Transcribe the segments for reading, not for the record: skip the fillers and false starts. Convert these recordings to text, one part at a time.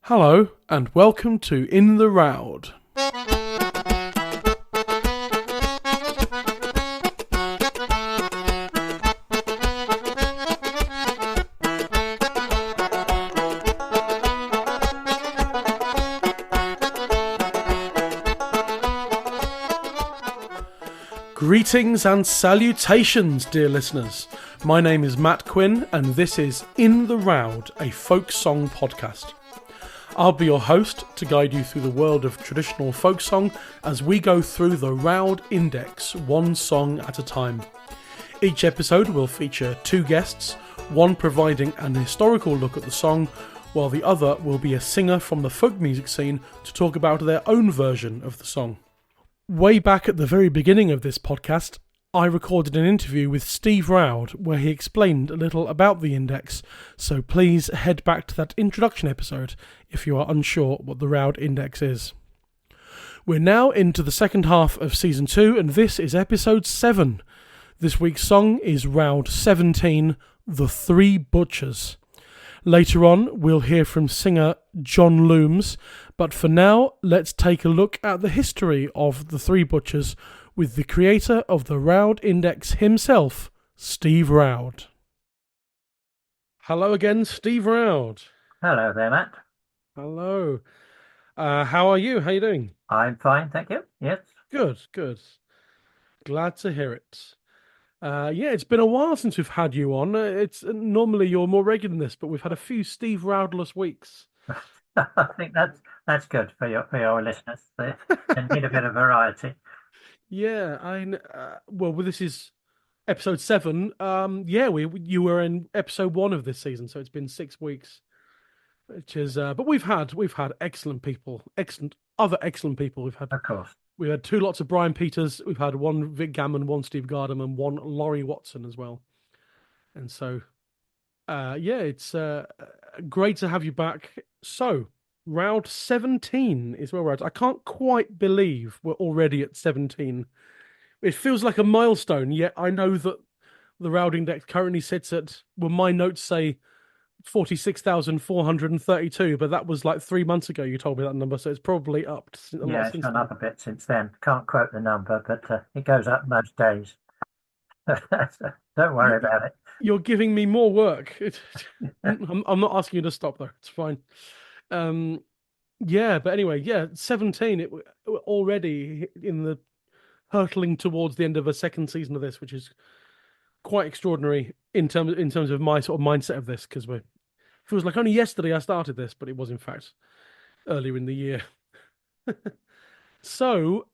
Hello, and welcome to In the Roud. Greetings and salutations, dear listeners. My name is Matt Quinn, and this is In the Roud, a folk song podcast. I'll be your host to guide you through the world of traditional folk song as we go through the Roud Index, one song at a time. Each episode will feature two guests, one providing an historical look at the song, while the other will be a singer from the folk music scene to talk about their own version of the song. Way back at the very beginning of this podcast, I recorded an interview with Steve Roud where he explained a little about the index, so please head back to that introduction episode if you are unsure what the Roud Index is. We're now into the second half of Season 2 and this is Episode 7. This week's song is Roud 17, The Three Butchers. Later on, we'll hear from singer Jon Loomes, but for now, let's take a look at the history of the Three Butchers with the creator of the Roud Index himself, Steve Roud. Hello again, Steve Roud. Hello there, Matt. Hello. How are you? How are you doing? I'm fine, thank you. Yes. Good. Glad to hear it. It's been a while since we've had you on. It's normally you're more regular than this, but we've had a few Steve Roudless weeks. I think that's good for your listeners. They need a bit of variety. Yeah, this is episode 7. You were in episode 1 of this season, so it's been 6 weeks, which is. But we've had excellent people, other excellent people. Of course. We had 2 lots of Brian Peters. We've had 1 Vic Gammon, 1 Steve Gardam, and 1 Laurie Watson as well. And so, it's great to have you back. So, Round 17 is where we're at. I can't quite believe we're already at 17. It feels like a milestone, yet I know that the Roud Index currently sits at, well, my notes say 46,432, but that was like 3 months ago you told me that number, so it's probably up. Yeah, it's gone up a bit since then. Can't quote the number, but it goes up most days. Don't worry about it. You're giving me more work. I'm not asking you to stop, though. It's fine. But anyway, 17. We're already in the hurtling towards the end of a second season of this, which is quite extraordinary in terms of my sort of mindset of this, because it feels like only yesterday I started this, but it was in fact earlier in the year. So,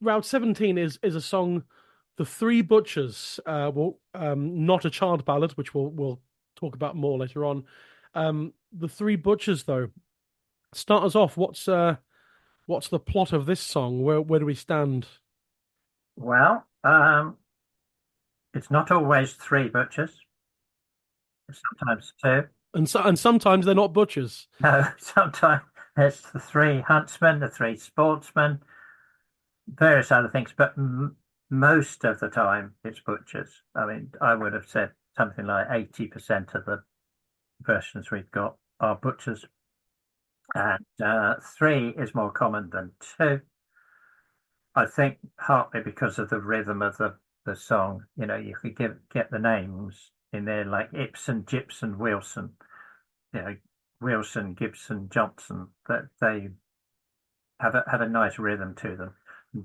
Round 17 is a song, The Three Butchers. Not a child ballad, which we'll talk about more later on. The Three Butchers, though, start us off. What's the plot of this song? Where do we stand? Well, it's not always 3 butchers. Sometimes 2. And sometimes they're not butchers. No, sometimes it's the 3 huntsmen, the 3 sportsmen, various other things, but most of the time it's butchers. I mean, I would have said something like 80% of the versions we've got are butchers, and 3 is more common than 2. I think partly because of the rhythm of the song. You know, you could get the names in there like Ibsen, Gibson, Wilson. You know, Wilson, Gibson, Johnson. That they have a nice rhythm to them.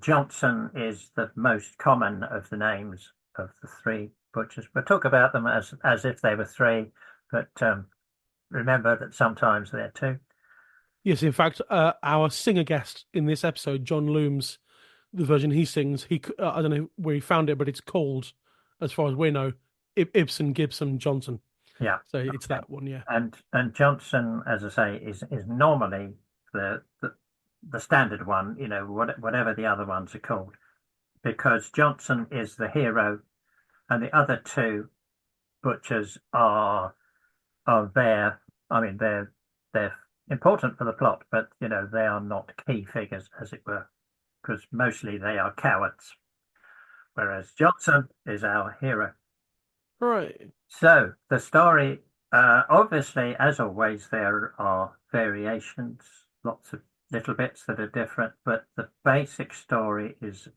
Johnson is the most common of the names of the 3 butchers. We'll talk about them as if they were 3, but remember that sometimes they're 2. Yes, in fact, our singer guest in this episode, Jon Loomes, the version he sings, I don't know where he found it, but it's called, as far as we know, Ibsen, Gibson, Johnson. Yeah. So it's that one, yeah. And Johnson, as I say, is normally the standard one, you know, whatever the other ones are called, because Johnson is the hero, and the other 2 butchers are there. I mean, they're important for the plot, but you know, they are not key figures, as it were, because mostly they are cowards, whereas Johnson is our hero. Right. So the story Obviously, as always, there are variations, lots of little bits that are different, but the basic story is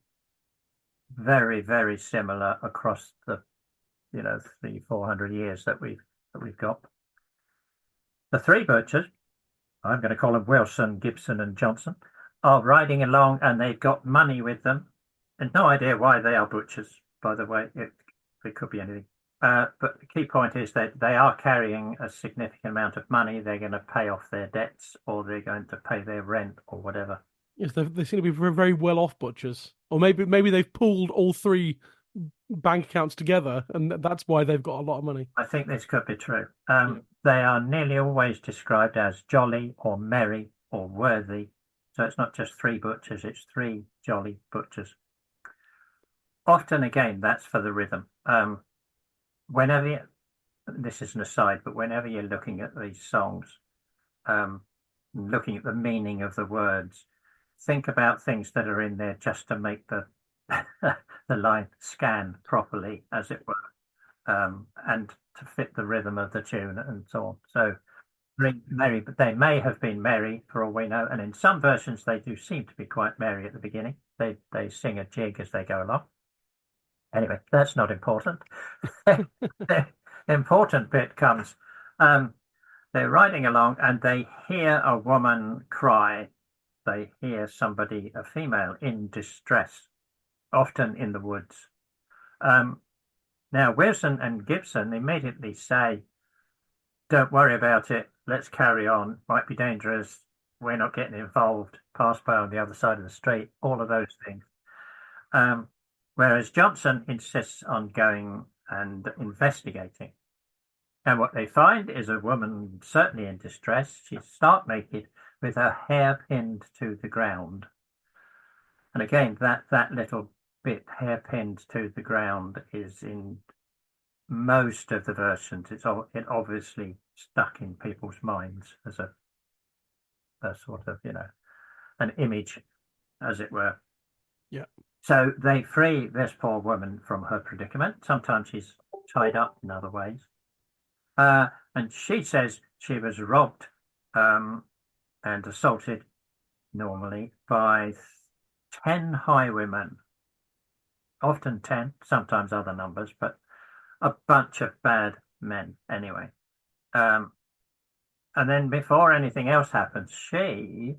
very, very similar across the 300-400 years that we've got. The three butchers, I'm going to call them Wilson, Gibson, and Johnson, are riding along and they've got money with them. And no idea why they are butchers, by the way. It could be anything. But the key point is that they are carrying a significant amount of money. They're going to pay off their debts or they're going to pay their rent or whatever. Yes, they seem to be very well off butchers, or maybe they've pulled all three bank accounts together, and that's why they've got a lot of money. I think this could be true. They are nearly always described as jolly or merry or worthy. So it's not just three butchers, it's three jolly butchers. Often, again, that's for the rhythm. Whenever this is an aside, but whenever you're looking at these songs, looking at the meaning of the words, think about things that are in there just to make the the line scan properly, as it were, and to fit the rhythm of the tune and so on. So merry, but they may have been merry for all we know, and in some versions they do seem to be quite merry at the beginning. They sing a jig as they go along. Anyway, that's not important. The important bit comes. They're riding along and they hear a woman cry. They hear somebody, a female, in distress, often in the woods. Now, Wilson and Gibson immediately say, don't worry about it. Let's carry on. Might be dangerous. We're not getting involved. Pass by on the other side of the street. All of those things. Whereas Johnson insists on going and investigating. And what they find is a woman certainly in distress. She's stark naked with her hair pinned to the ground. And again, that little bit, hair pinned to the ground, is in most of the versions. It obviously stuck in people's minds as a sort of, an image, as it were. Yeah. So they free this poor woman from her predicament. Sometimes she's tied up in other ways. And she says she was robbed and assaulted normally by 10 highwaymen, often 10, sometimes other numbers, but a bunch of bad men anyway. And then before anything else happens, she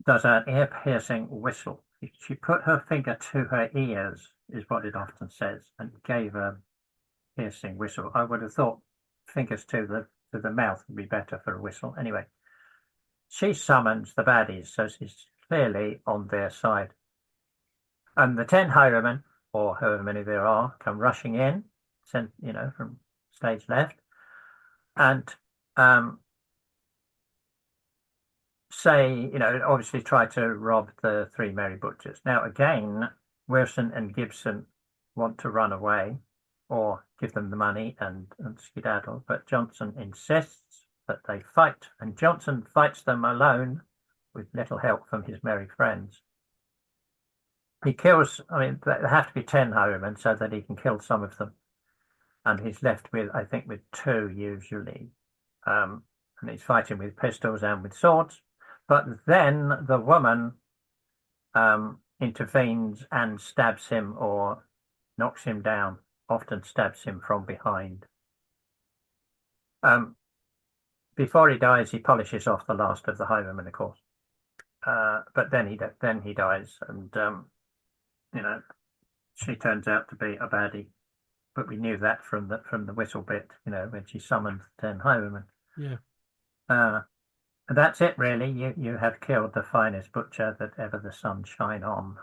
does an ear-piercing whistle. She put her finger to her ears, is what it often says, and gave a piercing whistle. I would have thought fingers to the mouth would be better for a whistle. Anyway, she summons the baddies, so she's clearly on their side. And the 10 highwaymen, or however many there are, come rushing in, sent, from stage left, and say, obviously try to rob the three merry butchers. Now, again, Wilson and Gibson want to run away or give them the money and skedaddle, but Johnson insists that they fight, and Johnson fights them alone with little help from his merry friends. He kills, there have to be 10 highwaymen so that he can kill some of them, and he's left with, I think, with 2 usually, and he's fighting with pistols and with swords. But then the woman intervenes and stabs him or knocks him down, often stabs him from behind. Before he dies, he polishes off the last of the highwaymen, of course. But then he dies, and she turns out to be a baddie. But we knew that from the whistle bit, when she summoned 10 highwaymen. Yeah. And that's it, really. You have killed the finest butcher that ever the sun shine on.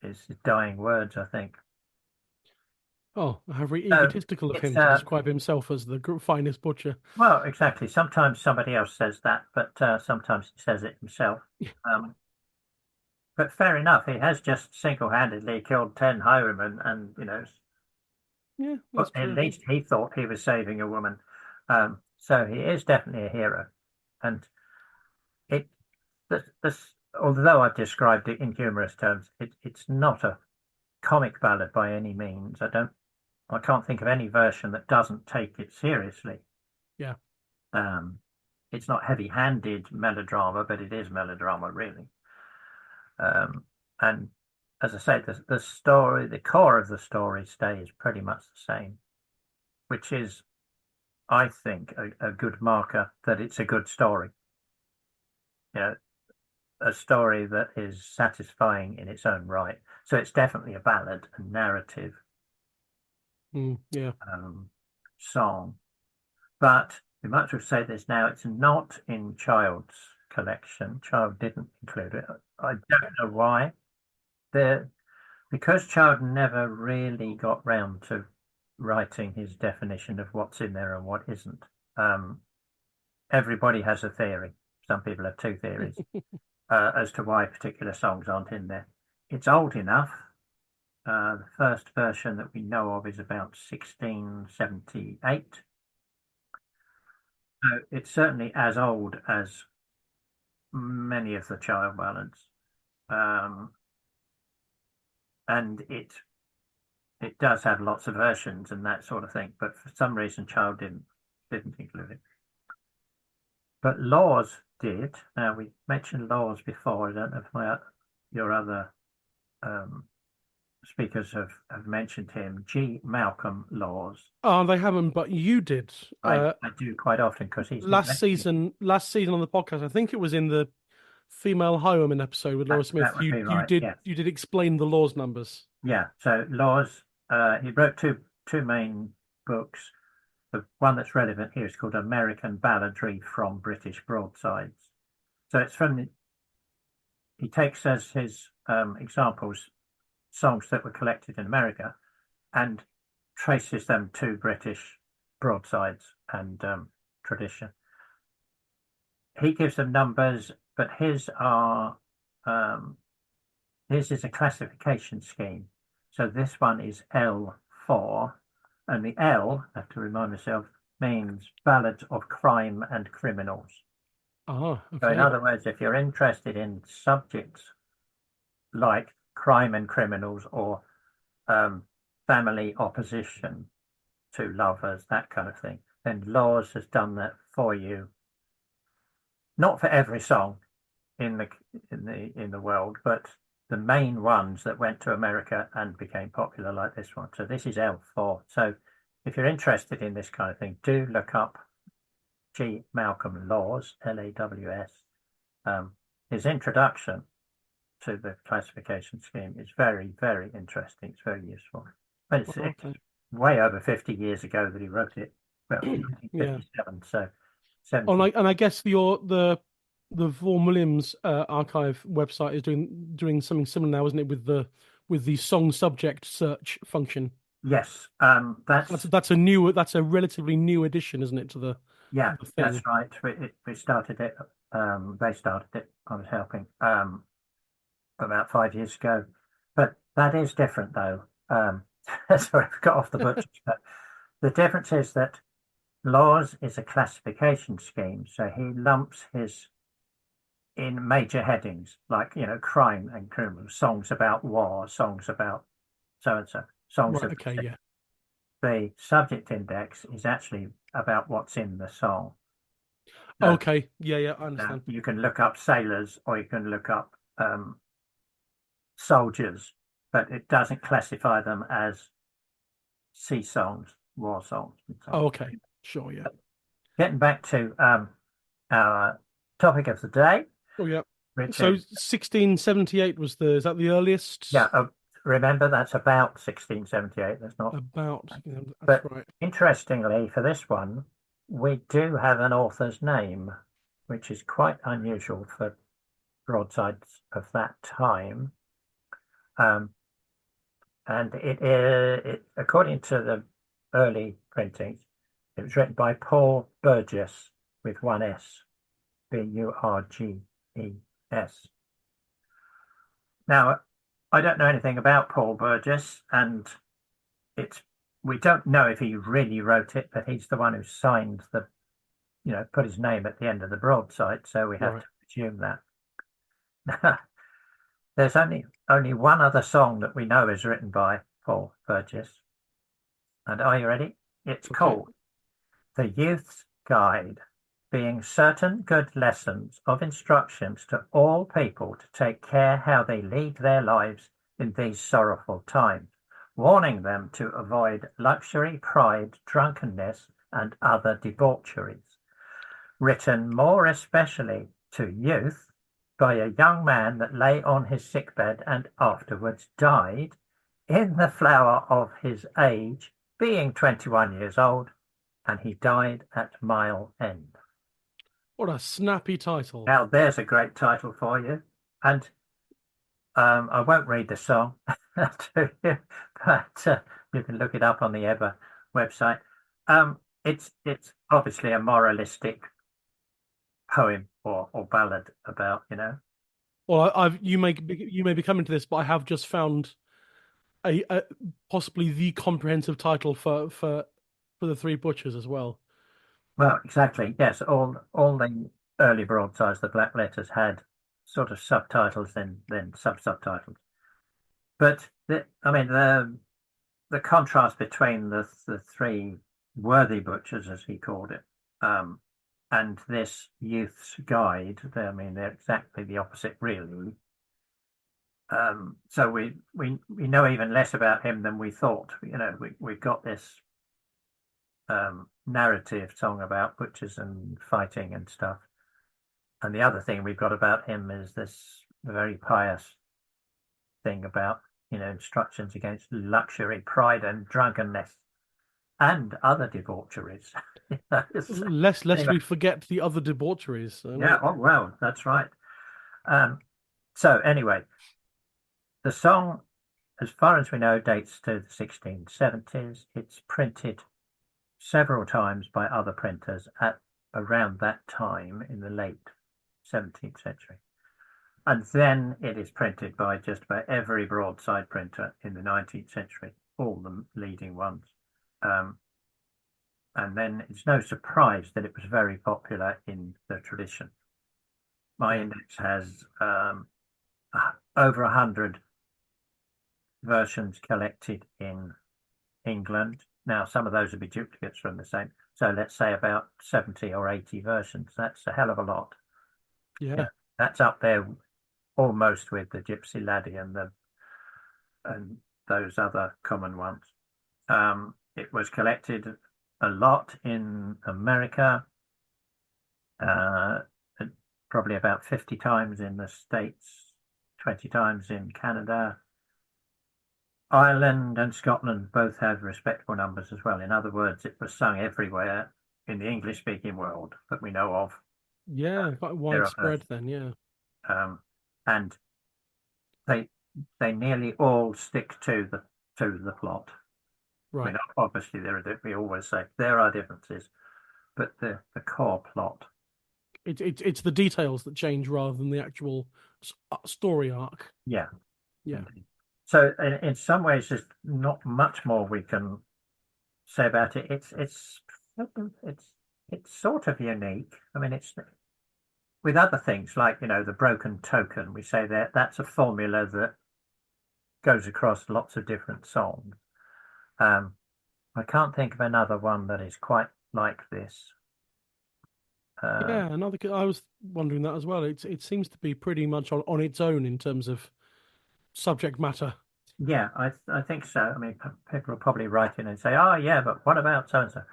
Is his dying words, I think. Oh, how very egotistical of him to describe himself as the finest butcher. Well, exactly. Sometimes somebody else says that, but sometimes he says it himself. But fair enough, he has just single-handedly killed 10 highwaymen, and yeah, at least he thought he was saving a woman. So he is definitely a hero. And although I've described it in humorous terms, it's not a comic ballad by any means. I don't I can't think of any version that doesn't take it seriously. Yeah. It's not heavy-handed melodrama, but it is melodrama, really. And as I say, the story, the core of the story stays pretty much the same, which is, I think, a good marker that it's a good story. You know, a story that is satisfying in its own right. So it's definitely a ballad, a narrative Yeah. song. But we might as well say this now, it's not in Child's collection. Child didn't include it. I don't know why. Because Child never really got round to writing his definition of what's in there and what isn't. Everybody has a theory. Some people have two theories as to why particular songs aren't in there. It's old enough. The first version that we know of is about 1678. So it's certainly as old as many of the Child ballads. And it does have lots of versions and that sort of thing, but for some reason Child didn't include it. But Laws did. Now we mentioned Laws before. I don't know if your other speakers have mentioned him. G. Malcolm Laws. Oh, they haven't, but you did. I do quite often because he's last season on the podcast. I think it was in the Female Highwayman episode with Laura Smith. That would be right, did yes. you did explain the Laws numbers. Yeah. So Laws, he wrote two main books. The one that's relevant here is called American Balladry from British Broadsides. So it's he takes as his examples songs that were collected in America and traces them to British broadsides and tradition. He gives them numbers, but his is a classification scheme. So this one is L4, and the L, I have to remind myself, means Ballads of Crime and Criminals. Okay. So in other words, if you're interested in subjects like crime and criminals or family opposition to lovers, that kind of thing, then Laws has done that for you. Not for every song in the world, but the main ones that went to America and became popular, like this one. So this is L4. So if you're interested in this kind of thing, do look up G. Malcolm Laws, Laws. His introduction to the classification scheme is very, very interesting. It's very useful. But it's way over 50 years ago that he wrote it. Well, 1957. So 70. And I guess the Vaughan Williams archive website is doing something similar now, isn't it? With the song subject search function. Yes, that's a relatively new addition, isn't it, to the that's right. We started it. They started it. I was helping about 5 years ago, but that is different though. Sorry, I got off the butchers, but the difference is that Laws is a classification scheme, so he lumps his in major headings like crime and criminal, songs about war, songs about so and so, songs of the subject index is actually about what's in the song. So, okay, I understand. You can look up sailors or you can look up soldiers, but it doesn't classify them as sea songs, war songs. Okay, sure, yeah. Getting back to our topic of the day. Oh yeah. So 1678 is that the earliest? Yeah. Remember, that's about 1678. That's not about. That's but right. Interestingly, for this one, we do have an author's name, which is quite unusual for broadsides of that time. And it according to the early printings, it was written by Paul Burgess with one S, Burges. Now, I don't know anything about Paul Burgess, and we don't know if he really wrote it, but he's the one who signed put his name at the end of the broadside, so we have to presume that. There's only one other song that we know is written by Paul Burgess, And are you ready? It's Okay. called The Youth's Guide, being certain good lessons of instructions to all people to take care how they lead their lives in these sorrowful times, warning them to avoid luxury, pride, drunkenness, and other debaucheries. Written more especially to youth by a young man that lay on his sickbed and afterwards died in the flower of his age, being 21 years old, and he died at Mile End. What a snappy title. Now, there's a great title for you. And I won't read the song to you, but you can look it up on the EBBA website. It's obviously a moralistic poem or ballad about, Well, you may be coming to this, but I have just found a possibly the comprehensive title for the Three Butchers as well. well, exactly. Yes, all the early broadsides, the black letters had sort of subtitles, then sub-subtitles. But I mean, the contrast between the three worthy butchers, as he called it, and this youth's guide, I mean, they're exactly the opposite, really. So we know even less about him than we thought. We've got this narrative song about butchers and fighting and stuff. And the other thing we've got about him is this very pious thing about, instructions against luxury, pride, and drunkenness, and other debaucheries. Lest Anyway, we forget the other debaucheries. yeah, oh, well, that's right. Um, so anyway, the song, as far as we know, dates to the 1670s. It's printed several times by other printers at around that time in the late 17th century. And then it is printed by just about every broadside printer in the 19th century, all the leading ones. And then it's no surprise that it was very popular in the tradition. My Yeah. index has over 100 versions collected in England. Now, some of those would be duplicates from the same. So let's say about 70 or 80 versions. That's a hell of a lot. Yeah. Yeah, that's up there almost with the Gypsy Laddie and those other common ones. It was collected a lot in America, uh, probably about 50 times in the States, 20 times in Canada. Ireland and Scotland both have respectable numbers as well. In other words, it was sung everywhere in the English-speaking world that we know of. Yeah, quite There are widespread then, yeah. and they they nearly all stick to the plot. I Right. mean, obviously we always say there are differences, but the core plot. It's the details that change rather than the actual story arc. Yeah, Yeah. indeed. So in some ways, there's not much more we can say about it. It's it's sort of unique. I mean, it's with other things like, the broken token. We say that that's a formula that goes across lots of different songs. Um, I can't think of another one that is quite like this. Yeah, I was wondering that as well. It seems to be pretty much on its own in terms of subject matter. Yeah, I think so. I mean, people will probably write in and say, "Oh, yeah, but what about so and so?"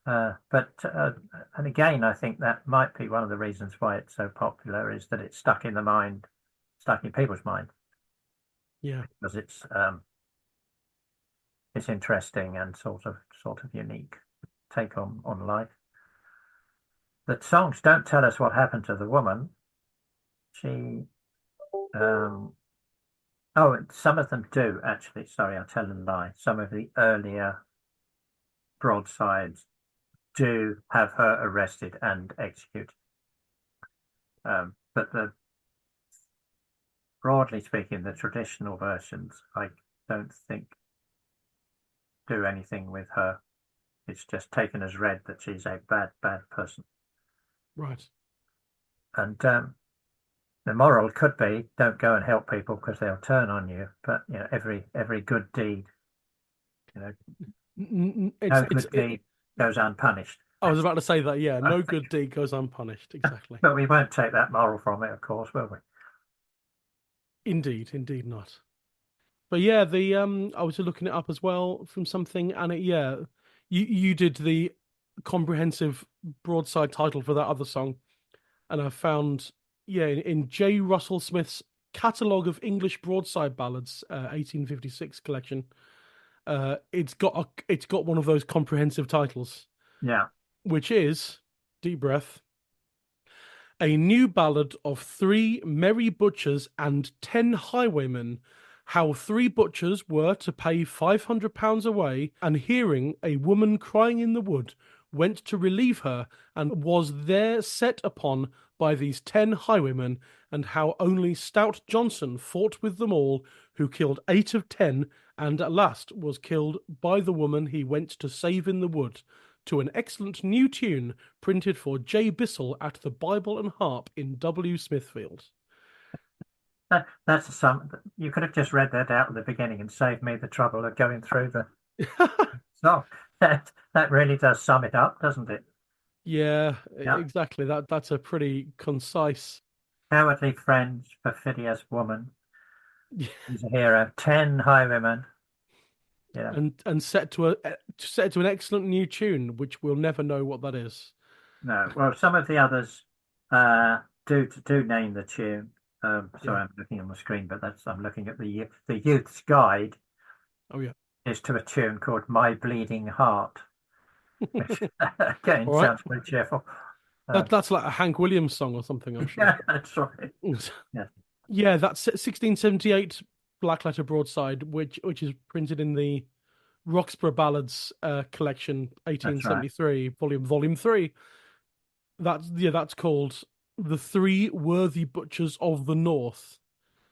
And again, I think that might be one of the reasons why it's so popular is that it's stuck in the mind, stuck in people's mind, Yeah. because it's interesting and sort of unique take on life. The songs don't tell us what happened to the woman. She, um, oh, some of them do actually. Sorry, I'll tell a lie. Some of the earlier broadsides do have her arrested and executed. But broadly speaking, the traditional versions, I don't think do anything with her. It's just taken as read that she's a bad, bad person. Right. And the moral could be don't go and help people because they'll turn on you. But every good deed, you know, It's No good deed goes unpunished. I was about to say that. Yeah, no good deed goes unpunished. Exactly. But we won't take that moral from it, of course, will we? Indeed, indeed not. But yeah, the I was looking it up as well from something, and you did the comprehensive broadside title for that other song, and I found in J. Russell Smith's Catalogue of English Broadside Ballads, 1856 collection, it's got one of those comprehensive titles, Yeah. which is deep breath. A new ballad of three merry butchers and 10 highwaymen, how three butchers were to pay £500 away, and hearing a woman crying in the wood, went to relieve her, and was there set upon by these 10 highwaymen, and how only stout Johnson fought with them all, who killed 8 of 10, and at last was killed by the woman he went to save in the wood, to an excellent new tune printed for J. Bissell at the Bible and Harp in W. Smithfield. That's some. You could have just read that out at the beginning and saved me the trouble of going through the song. That really does sum it up, doesn't it? Yeah, Yeah. exactly. That's a pretty concise. Cowardly friends, perfidious woman. He's a hero. 10 highwaymen. Yeah. And set to an excellent new tune, which we'll never know what that is. No. Well, some of the others do name the tune. Yeah. Sorry, I'm looking on the screen, but I'm looking at the youth's guide Oh yeah. is to a tune called "My Bleeding Heart," which again All right. sounds very cheerful. That's like a Hank Williams song or something, I'm sure. Yeah, that's right. Yeah, Yeah, that's 1678 Black Letter Broadside, which is printed in the Roxburgh Ballads collection, that's right. 1873, volume 3. That's called The Three Worthy Butchers of the North.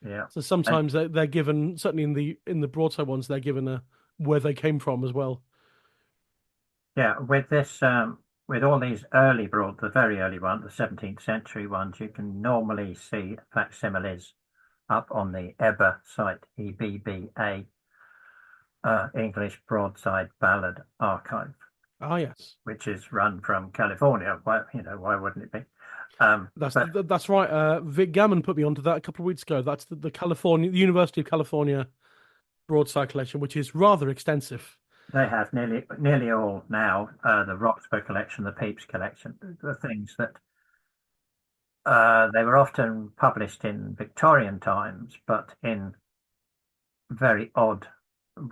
Yeah, So and sometimes they're given, certainly in the broadside ones, they're given where they came from as well. yeah, with all these the very early ones, the 17th century ones, you can normally see facsimiles up on the EBBA site, EBBA, English Broadside Ballad Archive, Ah, yes, which is run from California. Why wouldn't it be? But that's right. Vic Gammon put me onto that a couple of weeks ago. That's the University of California broadside collection, which is rather extensive. they have nearly all now. The Roxburgh collection, the Pepys collection, the things that they were often published in Victorian times, but in very odd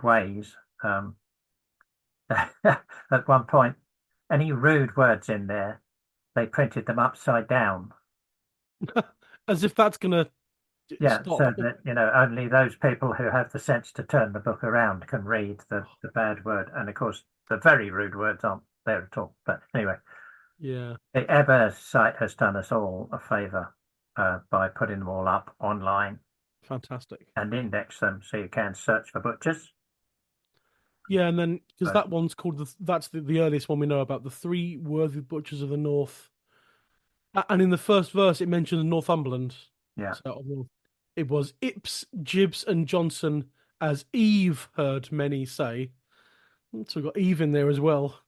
ways. At one point, any rude words in there, they printed them upside down. As if that's gonna Yeah, stop. so that only those people who have the sense to turn the book around can read the bad word. And of course, the very rude words aren't there at all. But anyway, Yeah, the Eber site has done us all a favor by putting them all up online fantastic. and index them so you can search for butchers. Yeah, and then because But that one's called that's the earliest one we know about, the three worthy butchers of the North. And in the first verse, it mentions Northumberland. yeah, So it was Ips, Gibbs, and Johnson, as Eve heard many say. So we've got Eve in there as well.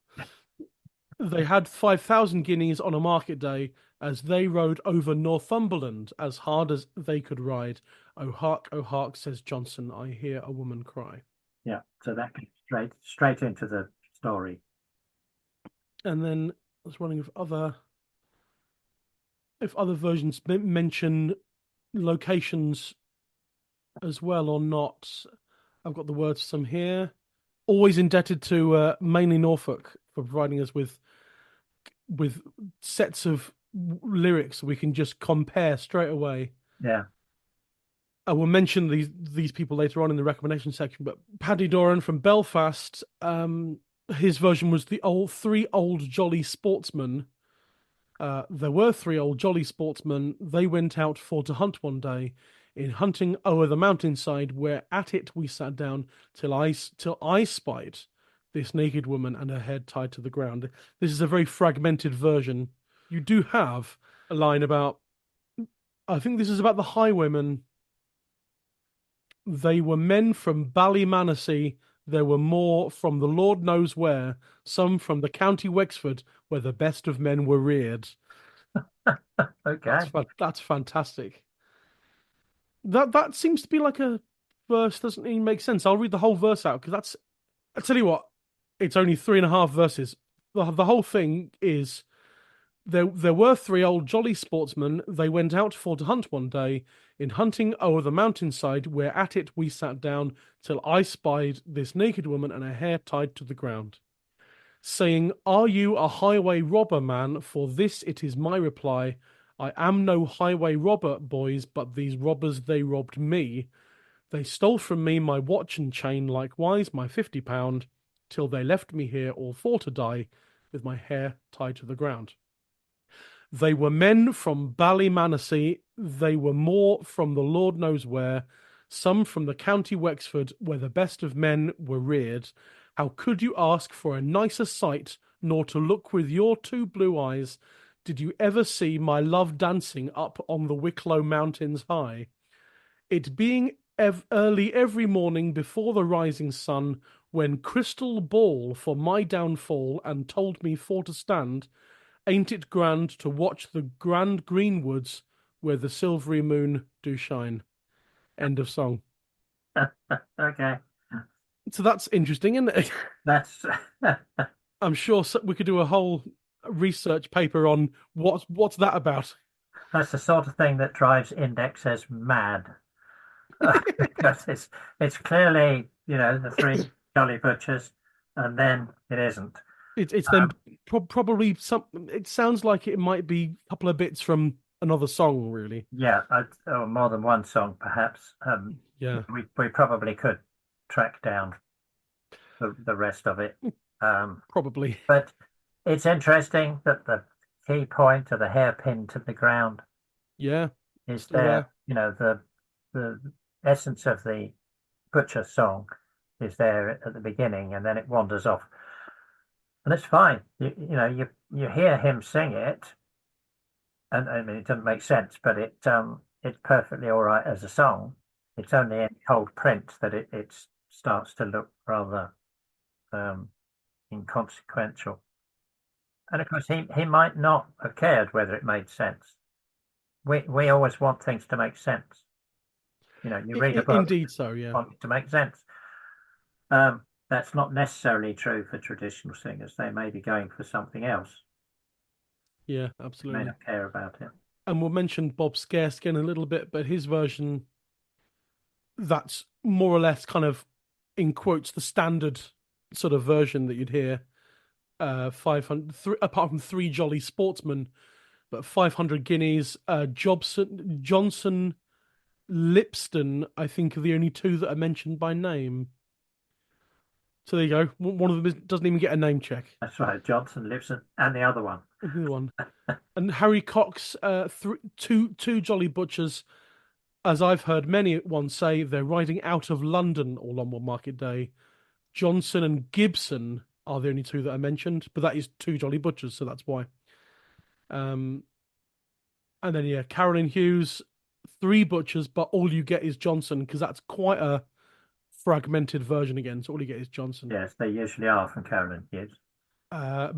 They had 5,000 guineas on a market day as they rode over Northumberland as hard as they could ride. Oh hark, says Johnson, I hear a woman cry. yeah. So that gets straight into the story. And then I was wondering if other versions mention locations as well or not. I've got the words for some here. Always indebted to mainly Norfolk for providing us with sets of lyrics we can just compare straight away. Yeah, I will mention these people later on in the recommendation section, but Paddy Doran from Belfast, his version was the three old jolly sportsmen. There were three old jolly sportsmen. They went out for to hunt one day, in hunting o'er the mountainside, where at it we sat down till I spied this naked woman and her head tied to the ground. This is a very fragmented version. You do have a line about, I think this is about the highwaymen. They were men from Ballymanasy, There were more from the Lord knows where, some from the county Wexford, where the best of men were reared. Okay. That's fantastic. That seems to be like a verse doesn't even make sense. I'll read the whole verse out because that's. I tell you what, it's only 3.5 verses. The whole thing is there were three old jolly sportsmen. They went out for to hunt one day. In hunting o'er the mountainside, where at it we sat down, till I spied this naked woman and her hair tied to the ground. Saying, are you a highway robber, man? For this it is my reply. I am no highway robber, boys, but these robbers they robbed me. They stole from me my watch and chain, likewise my £50, till they left me here all for to die, with my hair tied to the ground. They were men from Ballymanasy, they were more from the Lord knows where, some from the county Wexford, where the best of men were reared. How could you ask for a nicer sight, nor to look with your two blue eyes? Did you ever see my love dancing up on the Wicklow mountains high? It being early every morning before the rising sun, when crystal ball for my downfall, and told me for to stand, ain't it grand to watch the grand green woods where the silvery moon do shine? End of song. Okay. So that's interesting, isn't it? That's I'm sure we could do a whole research paper on what's that about. that's the sort of thing that drives indexes mad. Because it's clearly, the three jolly butchers, and then it isn't. It's then probably some. It sounds like it might be a couple of bits from another song, really. Yeah, or more than one song, perhaps. Yeah, We probably could track down the rest of it. probably. But it's interesting that the key point of the hairpin to the ground Yeah, is still there. there. The essence of the butcher song is there at the beginning, and then it wanders off, and it's fine. You hear him sing it, and I mean it doesn't make sense, but it's perfectly all right as a song. It's only in cold print that it starts to look rather um, inconsequential. And of course, he might not have cared whether it made sense. We always want things to make sense. You read a book, Indeed, so yeah, want it to make sense. That's not necessarily true for traditional singers. They may be going for something else. yeah, They may absolutely. not care about it. And we'll mention Bob Scareskin in a little bit, but his version, that's more or less kind of in quotes the standard sort of version that you'd hear. 500, apart from three jolly sportsmen, but 500 guineas. Johnson, Lipston, I think, are the only two that are mentioned by name. So there you go. One of them doesn't even get a name check. That's right. Johnson, Lipson, and the other one. The other one. And Harry Cox, two jolly butchers, as I've heard many ones say, they're riding out of London all on one market day. Johnson and Gibson are the only two that I mentioned, but that is two jolly butchers, so that's why. Um, and then yeah, Carolyn Hughes, three butchers, but all you get is Johnson because that's quite a fragmented version again. So all you get is Johnson. Yes, they usually are from Carolyn Hughes.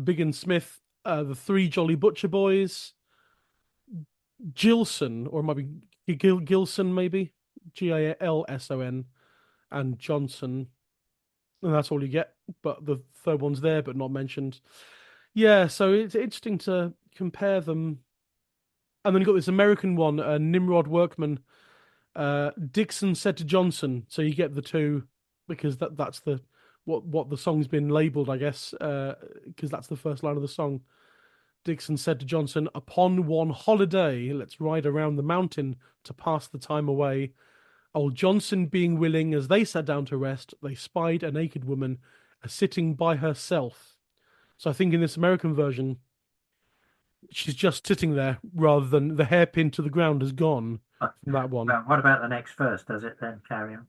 Big and Smith, the three Jolly Butcher Boys, Gilson, or it might be Gilson, maybe Gilson, and Johnson, and that's all you get. But the third one's there, but not mentioned. Yeah, so it's interesting to compare them. And then you got this American one, Nimrod Workman. Dixon said to Johnson, so you get the two because that's the what the song's been labeled, I guess, because that's the first line of the song. Dixon said to Johnson, "Upon one holiday, let's ride around the mountain to pass the time away." Old Johnson being willing, as they sat down to rest, they spied a naked woman sitting by herself. So I think in this American version, she's just sitting there rather than the hairpin to the ground has gone from that one. Well, what about the next verse? Does it then carry on?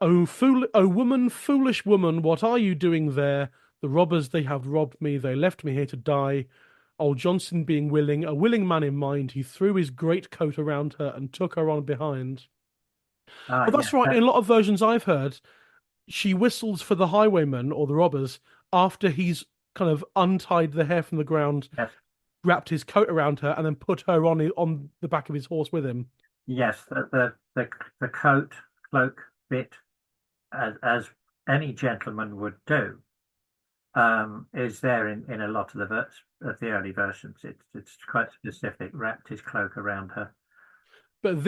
Oh woman, foolish woman, what are you doing there? The robbers, they have robbed me. They left me here to die. Old Johnson being willing, a willing man in mind, he threw his great coat around her and took her on behind. Ah, But yeah, that's right. In a lot of versions I've heard, she whistles for the highwaymen or the robbers after he's kind of untied the hair from the ground, Yes, wrapped his coat around her, and then put her on the back of his horse with him. yes, the coat cloak bit, as any gentleman would do, is there in a lot of the early versions. It's quite specific. Wrapped his cloak around her. But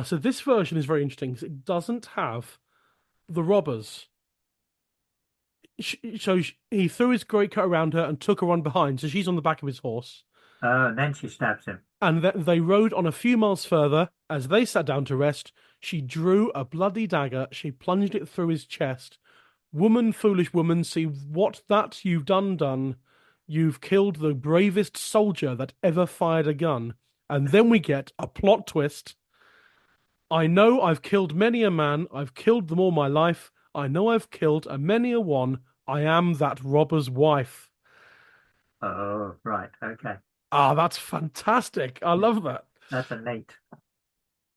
so this version is very interesting because it doesn't have the robbers. He threw his greatcoat around her and took her on behind, so she's on the back of his horse. Oh, and then she stabs him. And they rode on a few miles further. As they sat down to rest, she drew a bloody dagger. She plunged it through his chest. Woman, foolish woman, see what that you've done. You've killed the bravest soldier that ever fired a gun. And then we get a plot twist. I know I've killed many a man. I've killed them all my life. I know I've killed a many a one. I am that robber's wife. Oh, right. Okay. Ah, that's fantastic. I love that. That's a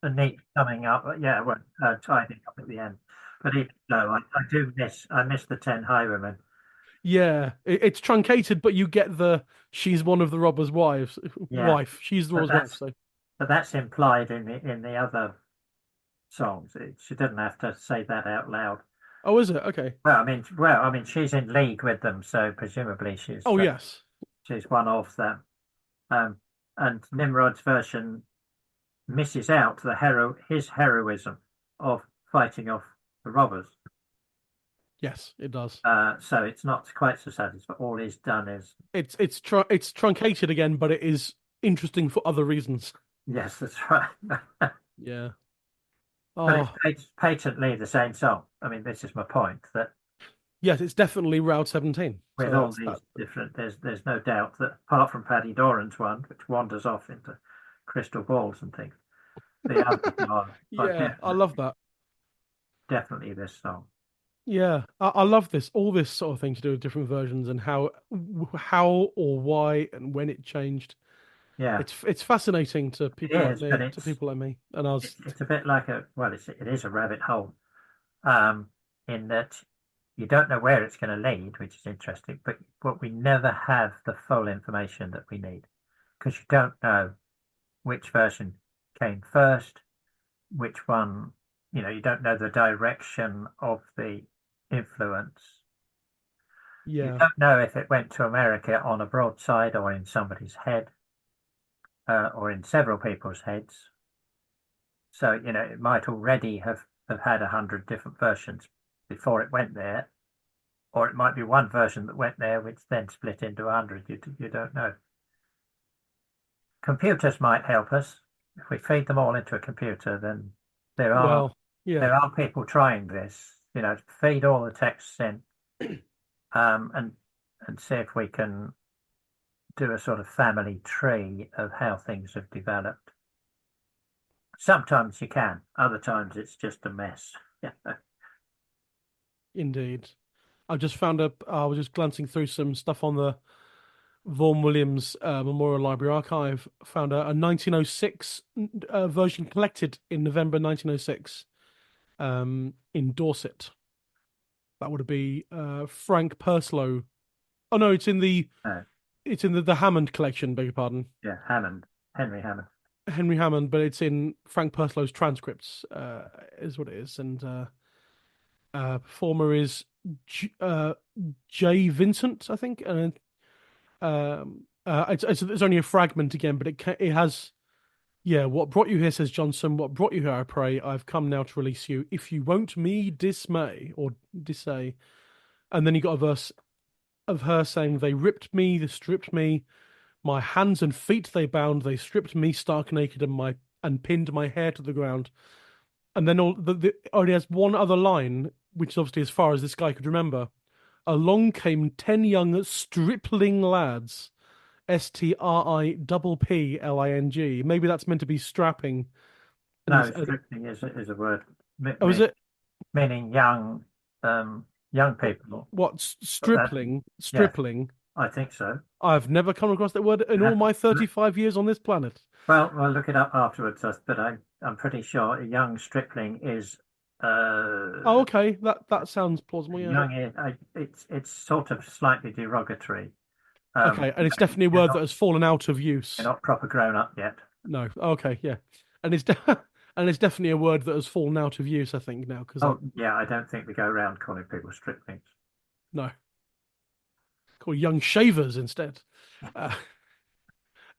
neat coming up. Yeah, well, tidying up at the end. But even though I miss the 10 highwaymen. Yeah, it's truncated, but you get she's one of the robber's wives. Yeah, She's the but robber's wife. So, that's implied in the other songs. She didn't have to say that out loud. oh, is it? Okay. Well, I mean, she's in league with them, so presumably Oh, yes. she's one of them. Um, and Nimrod's version misses out his heroism of fighting off the robbers. Yes, it does. So it's not quite so satisfying. All he's done is It's truncated again, but it is interesting for other reasons. yes, that's right. Yeah. But Oh, it's patently the same song. I mean, this is my point that yes, it's definitely Route 17. with So all that's these that. different, there's no doubt that apart from Paddy Doran's one, which wanders off into crystal balls and things, the others are Yeah, I love that. definitely this song. Yeah, I love this. All this sort of thing to do with different versions and how or why and when it changed. Yeah, It's fascinating to it people like is, but me, to people like me. And I was, it's a bit like it is a rabbit hole, in that you don't know where it's going to lead, which is interesting, but we never have the full information that we need because you don't know which version came first, which one, you don't know the direction of the influence. You yeah, don't know if it went to America on a broadside or in somebody's head, or in several people's heads. So, it might already have had 100 different versions before it went there, or it might be one version that went there, which then split into 100. You don't know. Computers might help us. If we feed them all into a computer, then there are well, yeah, there are people trying this. Feed all the texts in, and see if we can do a sort of family tree of how things have developed. Sometimes you can, other times it's just a mess. Yeah. indeed. I was just glancing through some stuff on the Vaughan Williams Memorial Library Archive. Found a 1906 version collected in November 1906 in Dorset. That would be Frank Purslow. Oh no, Uh, it's in the Hammond collection. Beg your pardon, yeah, Henry Hammond. Henry Hammond, but it's in Frank Purslow's transcripts. Is what it is, and performer is Jay Vincent, I think, and it's only a fragment again, but it has. Yeah, what brought you here, says Johnson. What brought you here, I pray. I've come now to release you. If you won't me dismay or dissay. And then you got a verse of her saying, they ripped me, they stripped me, my hands and feet they bound, they stripped me stark naked and pinned my hair to the ground. And then only has one other line, which is obviously as far as this guy could remember. Along came 10 young stripling lads. STRIPPLING. Maybe that's meant to be strapping. No, stripping is a word Oh, is it? meaning young people. What, That, stripling? yes, Stripling? I think so. I've never come across that word in all my 35 years on this planet. Well, we'll look it up afterwards, but I'm pretty sure a young stripling is Oh, Uh, okay. That sounds plausible. Yeah. young, it's sort of slightly derogatory. Okay, and it's definitely a You're word that has fallen out of you're use. not proper grown up yet. No. Okay. Yeah. And and it's definitely a word that has fallen out of use. I think now because Oh, yeah, I don't think we go around calling people striplings. no, call young shavers instead. Uh,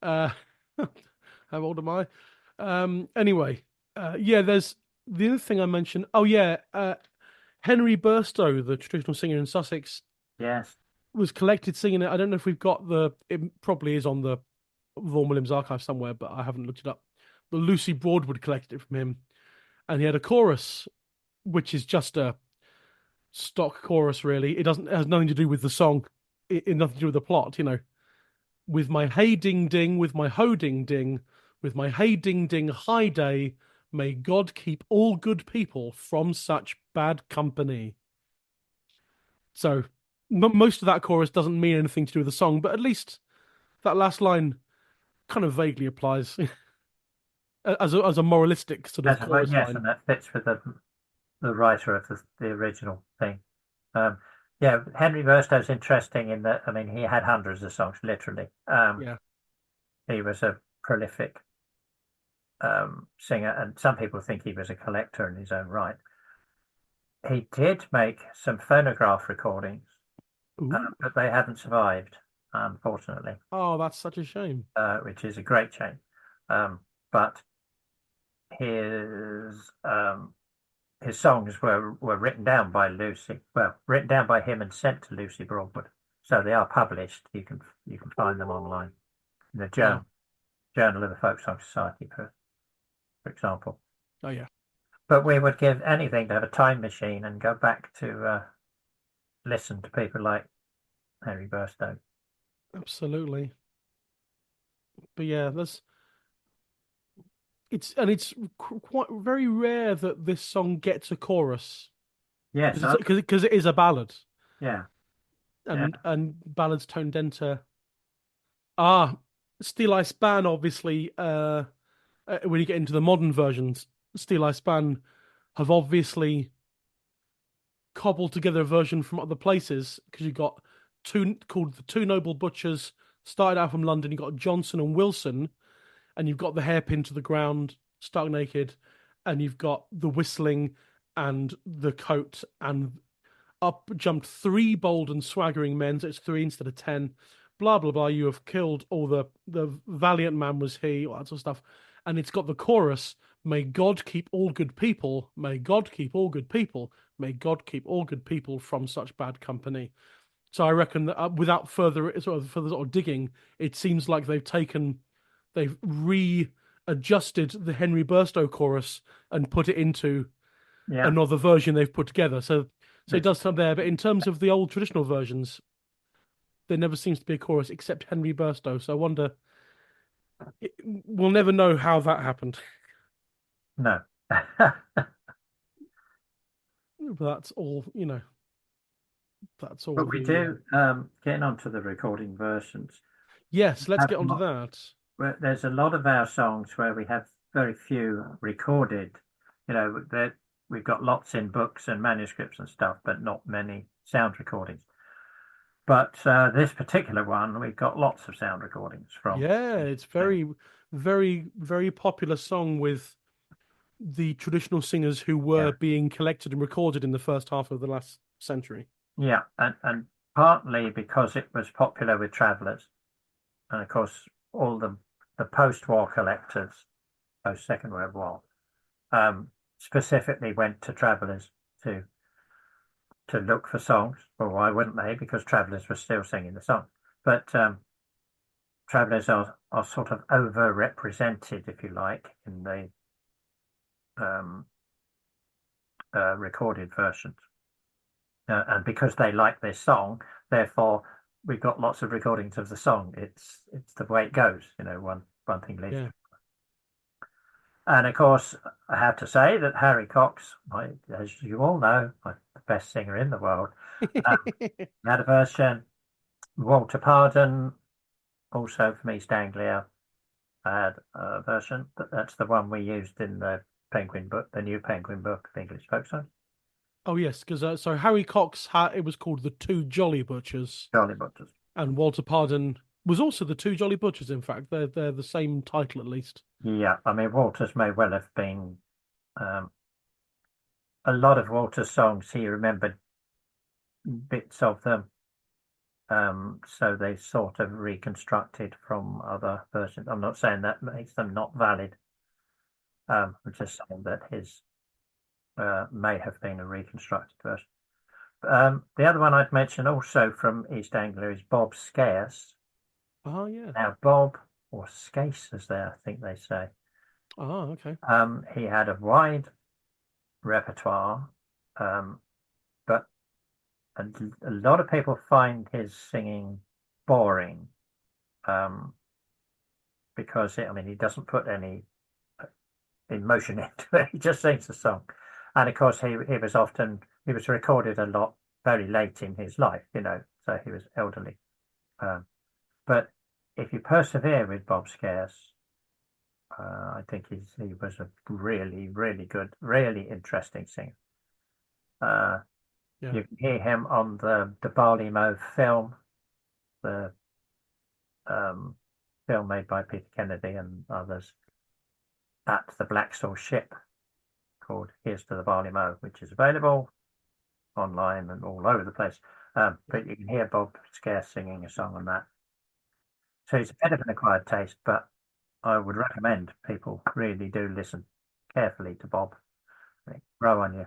uh, how old am I? Anyway, yeah. There's the other thing I mentioned. Oh yeah, Henry Burstow, the traditional singer in Sussex, Yes, was collected singing it. I don't know if we've got the. It probably is on the Vaughan Williams archive somewhere, but I haven't looked it up. But Lucy Broadwood collected it from him, and he had a chorus, which is just a stock chorus. Really, it has nothing to do with the song. It nothing to do with the plot. With my hey ding ding, with my ho ding ding, with my hey ding ding high day. May God keep all good people from such bad company. So most of that chorus doesn't mean anything to do with the song, but at least that last line kind of vaguely applies as a moralistic sort of chorus yes, line. and that fits with the writer of the original thing. Um, yeah, Henry Burstow's interesting in that, I mean, he had hundreds of songs, literally. Yeah. He was a prolific singer, and some people think he was a collector in his own right. He did make some phonograph recordings, Ooh. but they haven't survived, unfortunately, Oh, that's such a shame. which is a great shame. But his his songs were written down by Lucy, well, written down by him and sent to Lucy Broadwood. So they are published. You can find them online in the Oh, Journal of the Folk Song Society, for example. oh yeah, But we would give anything to have a time machine and go back to listen to people like Henry Burstow. absolutely. But yeah, it's quite very rare that this song gets a chorus Yes, because it is a ballad, yeah, yeah, and ballads don't enter. Ah, Steel I Span, obviously. When you get into the modern versions, Steel I Span have obviously cobbled together a version from other places because you got two called the Two Noble Butchers. Started out from London. You got Johnson and Wilson, and you've got the hairpin to the ground, stark naked, and you've got the whistling and the coat, and up jumped three bold and swaggering men. So it's three instead of 10. Blah blah blah. You have killed all the valiant man was he, all that sort of stuff. And it's got the chorus. May God keep all good people. May God keep all good people. May God keep all good people from such bad company. So I reckon that without further sort of digging, it seems like they've readjusted the Henry Burstow chorus and put it into yeah. another version they've put together. So it It's does come there, but in terms of the old traditional versions, there never seems to be a chorus except Henry Burstow. So I wonder, we'll never know how that happened. no. But that's all, that's all But we the. do, getting on to the recording versions, Yes, let's have get onto that. there's a lot of our songs where we have very few recorded. That we've got lots in books and manuscripts and stuff, but not many sound recordings. But this particular one, we've got lots of sound recordings from. Yeah, it's very, very, very popular song with the traditional singers who Yeah, were being collected and recorded in the first half of the last century. yeah, and partly because it was popular with travellers, and of course all the post-war collectors, post Second World War, specifically went to travellers to to look for songs. Well, why wouldn't they? Because travellers were still singing the song. But travellers are sort of overrepresented, if you like, in the um, recorded versions. And because they like this song, therefore we've got lots of recordings of the song. It's the way it goes, one thing leads Yeah. to. And of course, I have to say that Harry Cox, as you all know, the best singer in the world, had a version. Walter Pardon, also from East Anglia, had a version, but that's the one we used in the Penguin book, the new Penguin book of English folk songs. Oh yes, because so Harry Cox it was called the Two Jolly Butchers, Jolly Butchers. and Walter Pardon was also the Two Jolly Butchers. In fact, they're the same title at least. Yeah, I mean Walter's may well have been a lot of Walter's songs. He remembered bits of them, so they sort of reconstructed from other versions. I'm not saying that makes them not valid. I'm just saying that his may have been a reconstructed version. The other one I'd mention also from East Anglia is Bob Scarce. Oh yeah. Now Bob, or Scace as I think they say, Oh okay. he had a wide repertoire, but a lot of people find his singing boring, because I mean he doesn't put any emotion into it. He just sings the song, and of course he was recorded a lot very late in his life, so he was elderly. But if you persevere with Bob Scarce, I think he was a really, really good, really interesting singer. Yeah. You can hear him on the Barley Mow film, the film made by Peter Kennedy and others, at the Blacksaw ship, called Here's to the Barley Mow, which is available online and all over the place. But you can hear Bob Scarce singing a song on that. So he's a bit of an acquired taste, but I would recommend people really do listen carefully to Bob. They grow on you.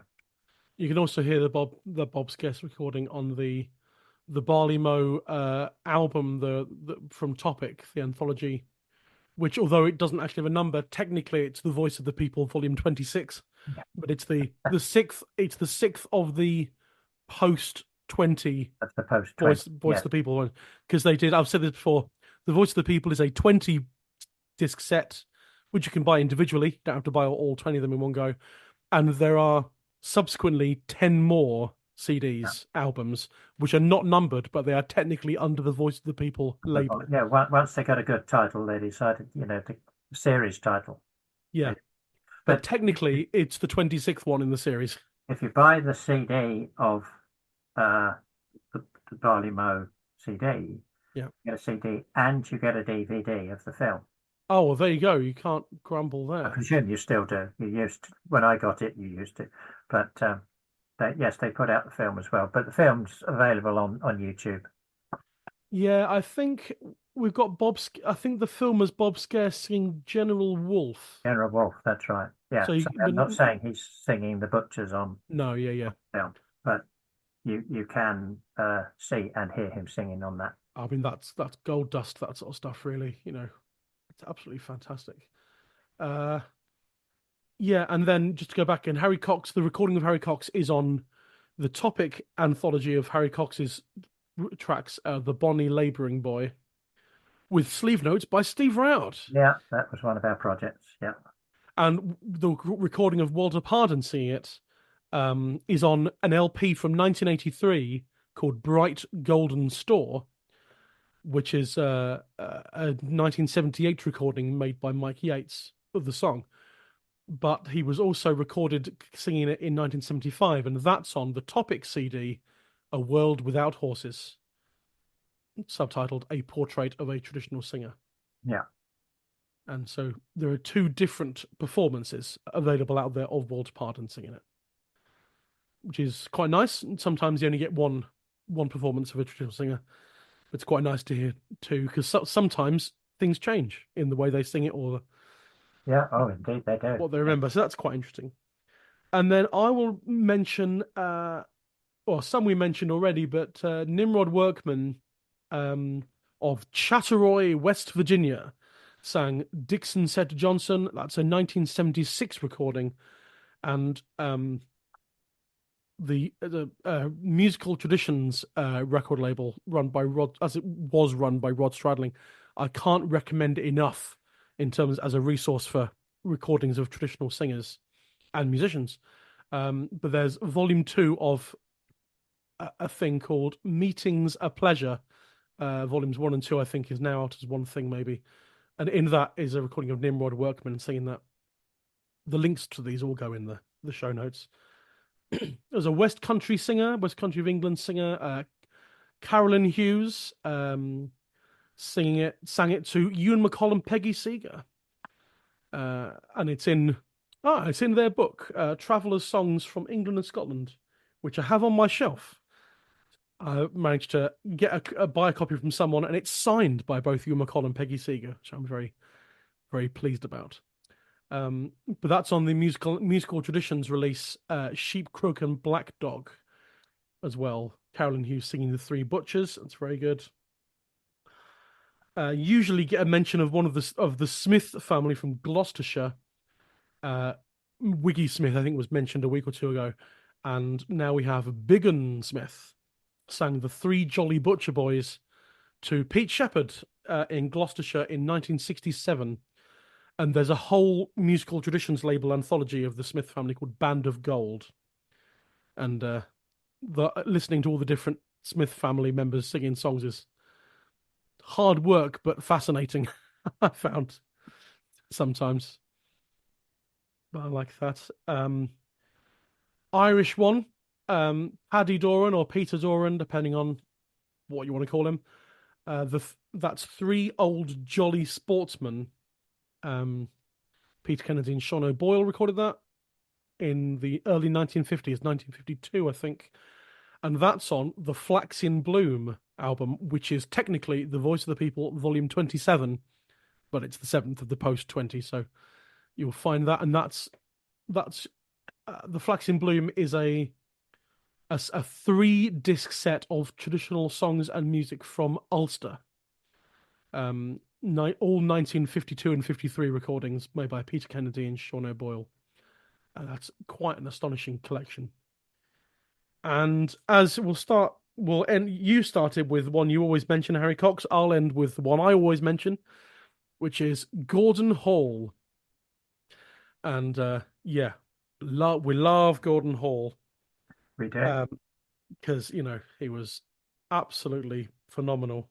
You can also hear the Bob Scarce recording on the Barley Mow album, the from Topic, the anthology, which although it doesn't actually have a number, technically it's the Voice of the People, volume 26. Yeah. But it's the sixth of the post 20 That's the post Voice of the People one, because they did. I've said this before. The Voice of the People is a 20 disc set, which you can buy individually. You don't have to buy all 20 of them in one go. And there are subsequently 10 more CDs, albums, which are not numbered, but they are technically under the Voice of the People label. Yeah, once they got a good title, they decided, the series title. Yeah. But technically, it's the 26th one in the series. If you buy the CD of the Barley Mow CD, yeah, you get a CD and you get a DVD of the film. Oh, well, there you go. You can't grumble there. I presume you still do. You used to, when I got it, you used to. But they put out the film as well. But the film's available on YouTube. Yeah, I think we've got I think the film is Bob Scarce singing General Wolfe. General Wolfe, that's right. Yeah, so I'm not saying he's singing the Butchers on. No, yeah. Film, but you can see and hear him singing on that. I mean, that's gold dust, that sort of stuff, really. It's absolutely fantastic. Yeah, and then just to go back in, Harry Cox, the recording of Harry Cox is on the Topic anthology of Harry Cox's tracks, The Bonnie Labouring Boy, with sleeve notes by Steve Roud. Yeah, that was one of our projects, yeah. And the recording of Walter Pardon singing it is on an LP from 1983 called Bright Golden Store, which is a 1978 recording made by Mike Yates of the song. But he was also recorded singing it in 1975, and that's on the Topic CD, A World Without Horses, subtitled A Portrait of a Traditional Singer. Yeah. And so there are two different performances available out there of Walter Pardon singing it, which is quite nice. And sometimes you only get one performance of a traditional singer. It's quite nice to hear too, because sometimes things change in the way they sing it or indeed they do. What they remember. So that's quite interesting. And then I will mention, some we mentioned already, but Nimrod Workman of Chatteroy, West Virginia, sang Dixon Said to Johnson. That's a 1976 recording. And the Musical Traditions record label run by Rod Stradling. I can't recommend it enough in terms as a resource for recordings of traditional singers and musicians. But there's volume 2 of a thing called Meetings a Pleasure. Volumes 1 and 2, I think, is now out as one thing maybe. And in that is a recording of Nimrod Workman singing that. the links to these all go in the show notes. There's a West Country singer, West Country of England singer, Carolyn Hughes, sang it to Ewan McCall and Peggy Seeger, and it's in their book, Travelers' Songs from England and Scotland, which I have on my shelf. I managed to buy a copy from someone, and it's signed by both Ewan McCall and Peggy Seeger, which I'm very, very pleased about. But that's on the musical traditions release, Sheep, Crook, and Black Dog, as well. Carolyn Hughes singing The Three Butchers. That's very good. Usually get a mention of one of the Smith family from Gloucestershire. Wiggy Smith, I think, was mentioned a week or two ago, and now we have Biggin Smith sang The Three Jolly Butcher Boys to Pete Shepherd in Gloucestershire in 1967. And there's a whole musical traditions label anthology of the Smith family called Band of Gold. And listening to all the different Smith family members singing songs is hard work, but fascinating, I found sometimes. But I like that. Irish one, Paddy Doran or Peter Doran, depending on what you want to call him. That's Three Old Jolly Sportsmen. Peter Kennedy and Sean O'Boyle recorded that in the early 1950s, 1952, I think. And that's on the Flax in Bloom album, which is technically The Voice of the People, volume 27, but it's the 7th of the post 20. So you'll find that. And that's the Flax in Bloom is a 3-disc set of traditional songs and music from Ulster. All 1952 and 53 recordings made by Peter Kennedy and Sean O'Boyle. And that's quite an astonishing collection. And as we'll end, you started with one you always mention, Harry Cox. I'll end with the one I always mention, which is Gordon Hall. And we love Gordon Hall. We do. Because, he was absolutely phenomenal.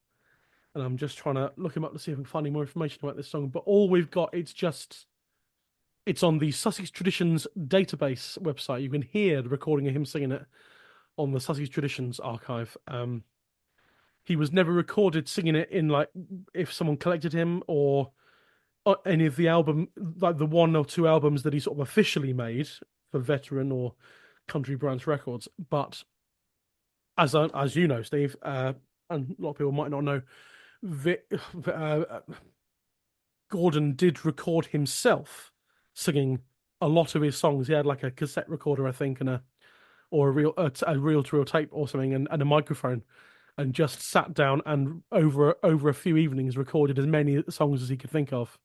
And I'm just trying to look him up to see if I can find any more information about this song. But all we've got, it's on the Sussex Traditions database website. You can hear the recording of him singing it on the Sussex Traditions archive. He was never recorded singing it in, like, if someone collected him or any of the album, like the 1 or 2 albums that he sort of officially made for Veteran or Country Branch Records. But as you know, Steve, and a lot of people might not know, Gordon did record himself singing a lot of his songs. He had like a cassette recorder, I think, and a reel-to-reel tape or something, and a microphone, and just sat down and over a few evenings recorded as many songs as he could think of.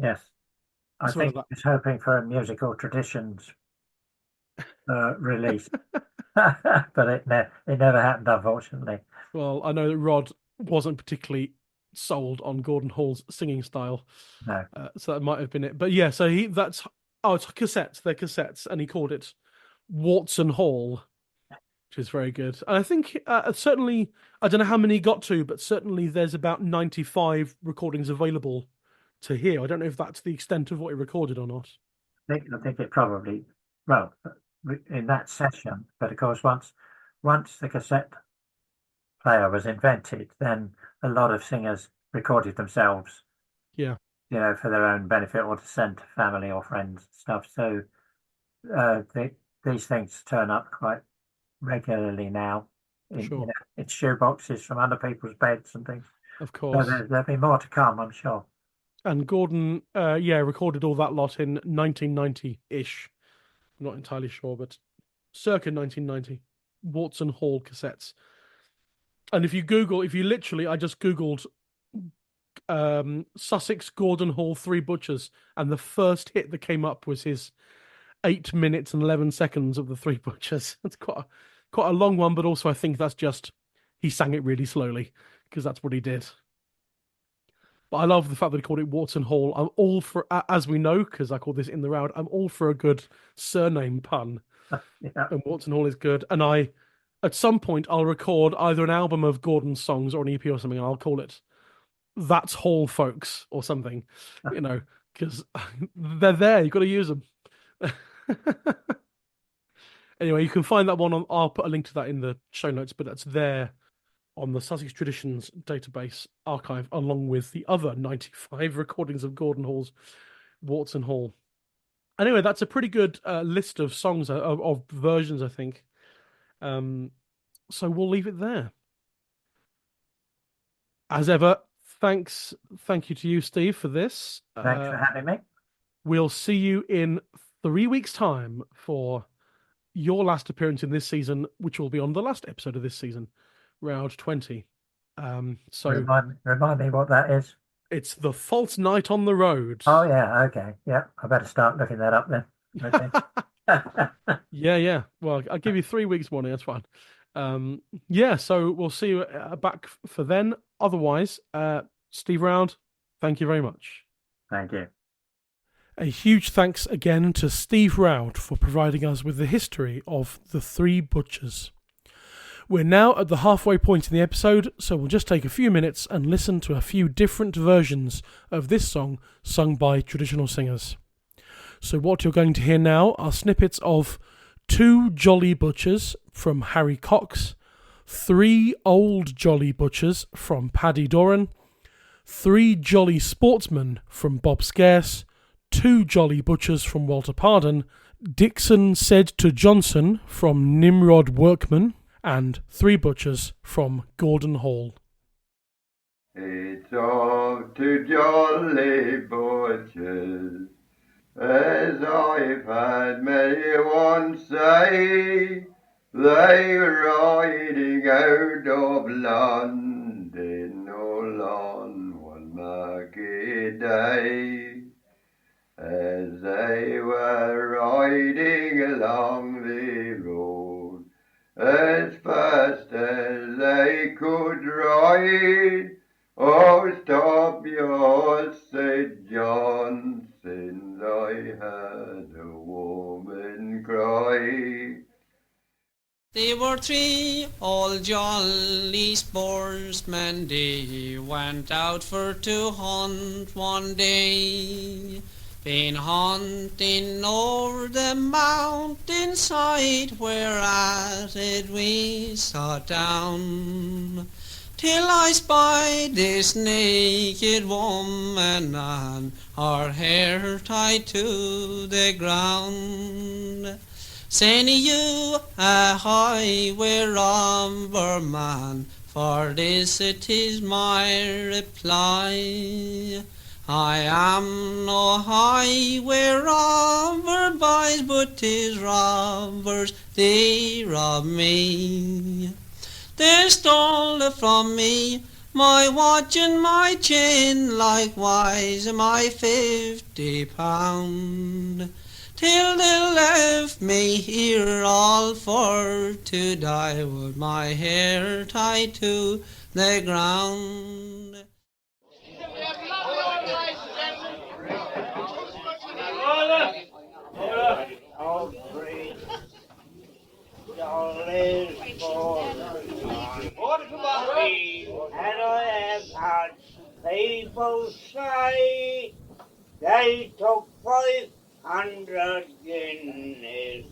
Yes, I think he was hoping for a musical traditions release, but it never happened, unfortunately. Well, I know that Rod wasn't particularly sold on Gordon Hall's singing style. No. So that might have been it. But yeah, so it's cassettes. They're cassettes, and he called it Watson Hall, which is very good. And I think certainly, I don't know how many he got to, but certainly there's about 95 recordings available to hear. I don't know if that's the extent of what he recorded or not. I think it probably, well, in that session, but of course once the cassette player was invented, then a lot of singers recorded themselves. Yeah. For their own benefit or to send to family or friends and stuff. So these things turn up quite regularly now in shoeboxes from other people's beds and things. Of course. So there'll be more to come, I'm sure. And Gordon, recorded all that lot in 1990-ish. I'm not entirely sure, but circa 1990. Watson Hall cassettes. And if you literally, I just Googled Sussex Gordon Hall 3 Butchers, and the first hit that came up was his 8 minutes and 11 seconds of the 3 Butchers. It's quite a long one, but also I think that's just, he sang it really slowly, because that's what he did. But I love the fact that he called it Watson Hall. I'm all for, as we know, because I call this In the Roud, I'm all for a good surname pun. Yeah. And Watson Hall is good. And at some point, I'll record either an album of Gordon's songs or an EP or something, and I'll call it That's Hall Folks or something, because they're there. You've got to use them. Anyway, you can find that one on. I'll put a link to that in the show notes, but that's there on the Sussex Traditions database archive, along with the other 95 recordings of Gordon Hall's Warton Hall. Anyway, that's a pretty good list of songs, of versions, I think. So we'll leave it there. As ever, thank you to you, Steve, for this. Thanks for having me. We'll see you in 3 weeks' time for your last appearance in this season, which will be on the last episode of this season, Roud 20. So remind me what that is. It's The False Night on the Road. Oh yeah, okay, yeah. I better start looking that up then. Okay. Yeah. Well, I'll give you 3 weeks warning. That's fine. Yeah. So we'll see you back for then. Otherwise, Steve Roud, thank you very much. Thank you. A huge thanks again to Steve Roud for providing us with the history of the Three Butchers. We're now at the halfway point in the episode, so we'll just take a few minutes and listen to a few different versions of this song sung by traditional singers. So what you're going to hear now are snippets of Two Jolly Butchers from Harry Cox, Three Old Jolly Butchers from Paddy Doran, Three Jolly Sportsmen from Bob Scarce, Two Jolly Butchers from Walter Pardon, Dixon Said to Johnson from Nimrod Workman, and Three Butchers from Gordon Hall. It's of two jolly butchers, as I've had many one say, they were riding out of London all on one market day. As they were riding along the road, as fast as they could ride, oh, stop yours, said Johnson, I had a woman cry. There were three old jolly sportsmen, they went out for to hunt one day. Been hunting o'er the mountainside, whereat it we sat down, till I spied this naked woman and her hair tied to the ground. Say you a highway robber man, for this it is my reply. I am no highway robber, boys, but 'tis robbers, they rob me. They stole from me my watch and my chain, likewise my £50, till they left me here all for to die, with my hair tied to the ground. All three dollars for and I have had people say they took 500 guineas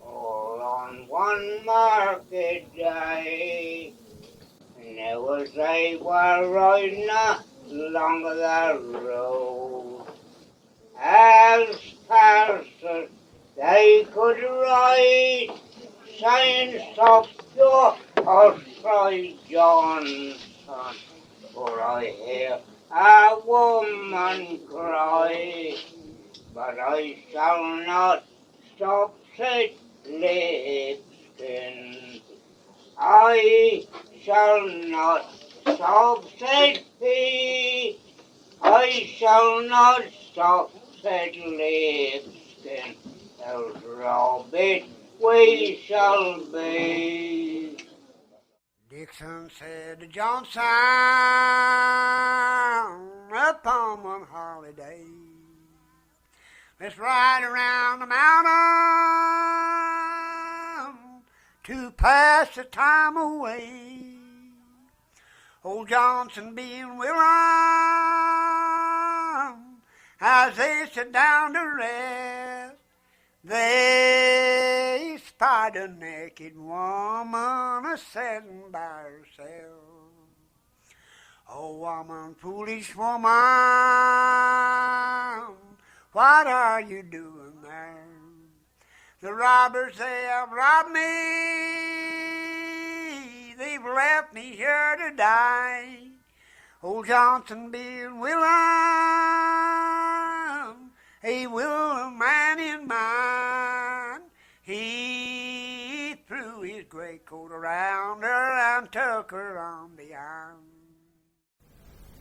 all on one market day. Now as they were riding along the road, as fast as they could ride, saying stop your horse, try Johnson, for I hear a woman cry. But I shall not stop, said Lipskin. I shall not stop, said he. I shall not stop, said Lipskin. Else rob it we shall be. Dixon said to Johnson upon one holiday, let's ride around the mountain to pass the time away. Old Johnson being willing, as as they sit down to rest, they spied a naked woman a-setting by herself. Oh, woman, foolish woman, what are you doing there? The robbers, they have robbed me. They've left me here to die. Old Johnson being Willem, a Willem man in mine. He threw his greatcoat around her and took her on the arm.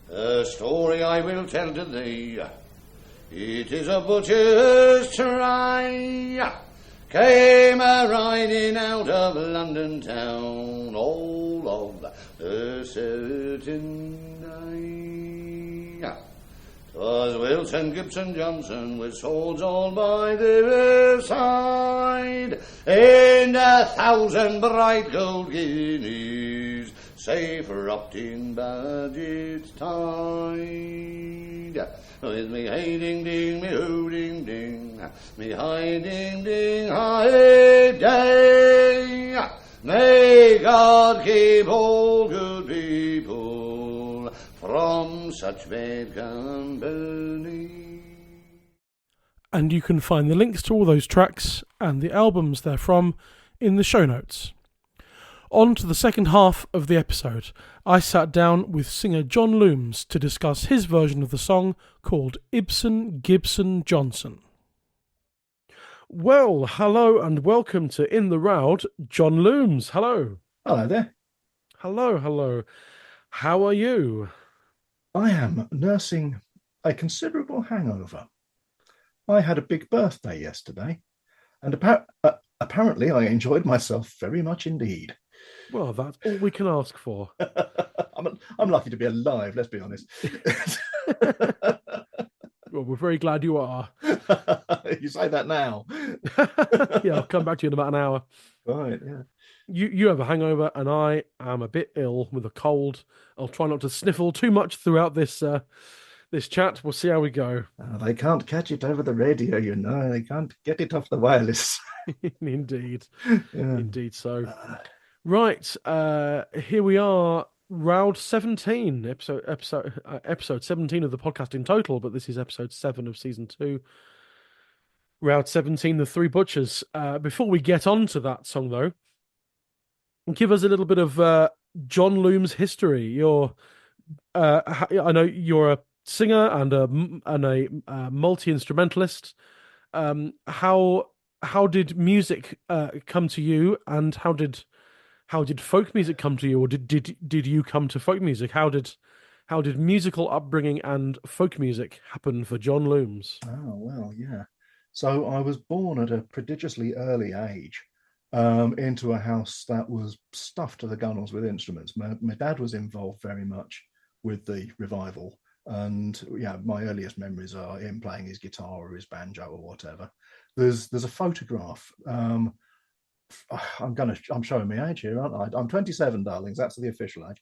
The story I will tell to thee, it is a butcher's try. Came a-riding out of London town, all of a certain day. 'Twas Wilson, Gibson, Johnson, with swords all by their side, and 1,000 bright gold guineas, safe wrapped in budget's tide. With me hey-ding-ding, me hoo-ding-ding, me hi-ding-ding, hi-day. May God keep all good people from such bad company. And you can find the links to all those tracks and the albums they're from in the show notes. On to the second half of the episode. I sat down with singer Jon Loomes to discuss his version of the song called Ibsen, Gibson, Johnson. Well, hello and welcome to In the Roud, Jon Loomes. Hello. Hello there. Hello. How are you? I am nursing a considerable hangover. I had a big birthday yesterday, and apparently I enjoyed myself very much indeed. Well, that's all we can ask for. I'm lucky to be alive, let's be honest. Well, we're very glad you are. You say that now. Yeah, I'll come back to you in about an hour. Right, yeah. You have a hangover, and I am a bit ill with a cold. I'll try not to sniffle too much throughout this chat. We'll see how we go. They can't catch it over the radio, you know. They can't get it off the wireless. Indeed. Yeah. Indeed so. Right, here we are, Roud 17, episode 17 of the podcast in total, but this is episode 7 of season 2. Roud 17, The Three Butchers. Before we get on to that song, though, give us a little bit of Jon Loomes' history. I know you're a singer and a multi-instrumentalist. How did music come to you, and how did folk music come to you, or did you come to folk music? How did musical upbringing and folk music happen for Jon Loomes? Oh, well, yeah. So I was born at a prodigiously early age into a house that was stuffed to the gunnels with instruments. My dad was involved very much with the revival, and yeah, my earliest memories are him playing his guitar or his banjo or whatever. There's a photograph. I'm showing my age here, aren't I? I'm 27, darlings. That's the official age.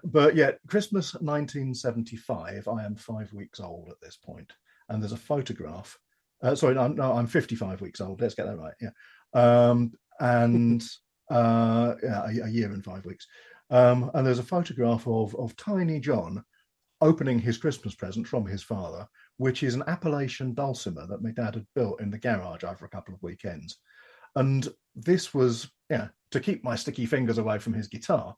But yeah, Christmas 1975. I am 5 weeks old at this point, and there's a photograph. I'm 55 weeks old. Let's get that right. Yeah, a year and 5 weeks. And there's a photograph of Tiny John opening his Christmas present from his father, which is an Appalachian dulcimer that my dad had built in the garage over a couple of weekends. And this was, to keep my sticky fingers away from his guitar.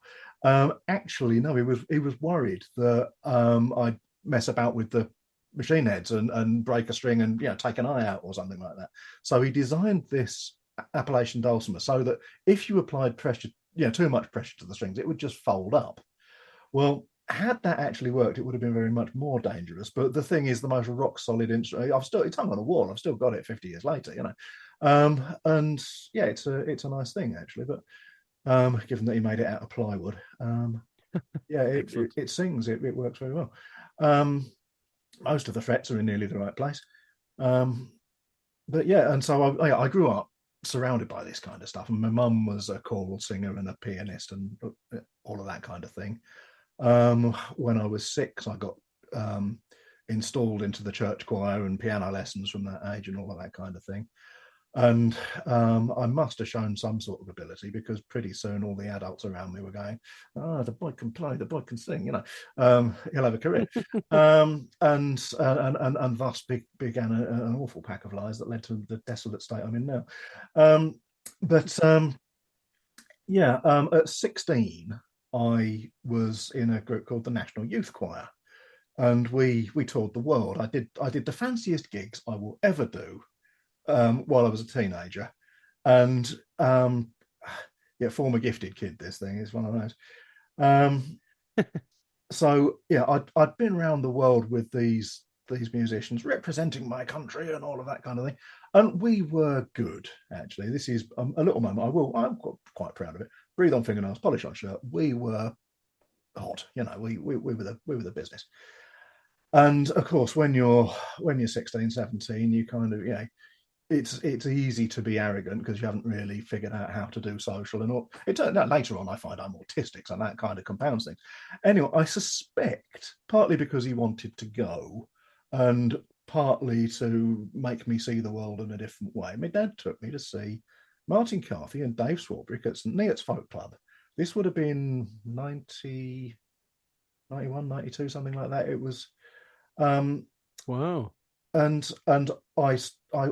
Actually, no, he was worried that I'd mess about with the machine heads and break a string and take an eye out or something like that. So he designed this Appalachian dulcimer so that if you applied pressure, too much pressure to the strings, it would just fold up. Well, had that actually worked, it would have been very much more dangerous. But the thing is, the most rock solid instrument. It's hung on a wall. I've still got it 50 years later, and yeah, it's a nice thing actually. But given that he made it out of plywood, yeah, it sings. It works very well. Most of the frets are in nearly the right place. But yeah, and so I grew up surrounded by this kind of stuff. And my mum was a choral singer and a pianist and all of that kind of thing. When I was 6, I got installed into the church choir and piano lessons from that age and all of that kind of thing. And I must have shown some sort of ability, because pretty soon all the adults around me were going, "Oh, the boy can play, the boy can sing, he'll have a career." And thus began an awful pack of lies that led to the desolate state I'm in now. At 16, I was in a group called the National Youth Choir, and we toured the world. I did the fanciest gigs I will ever do while I was a teenager, and former gifted kid. This thing is one of those. So yeah, I'd been around the world with these musicians representing my country and all of that kind of thing, and we were good. Actually, this is a little moment I'm quite proud of it. Breathe on fingernails, polish on shirt. We were hot. We were the business. And of course, when you're 16, 17, you kind of it's easy to be arrogant because you haven't really figured out how to do social and all. It turned out later on I find I'm autistic, so that kind of compounds things. Anyway, I suspect partly because he wanted to go, and partly to make me see the world in a different way, my dad took me to see Martin Carthy and Dave Swarbrick at St Neots Folk Club. This would have been 90, 91, 92, something like that. It was wow. And I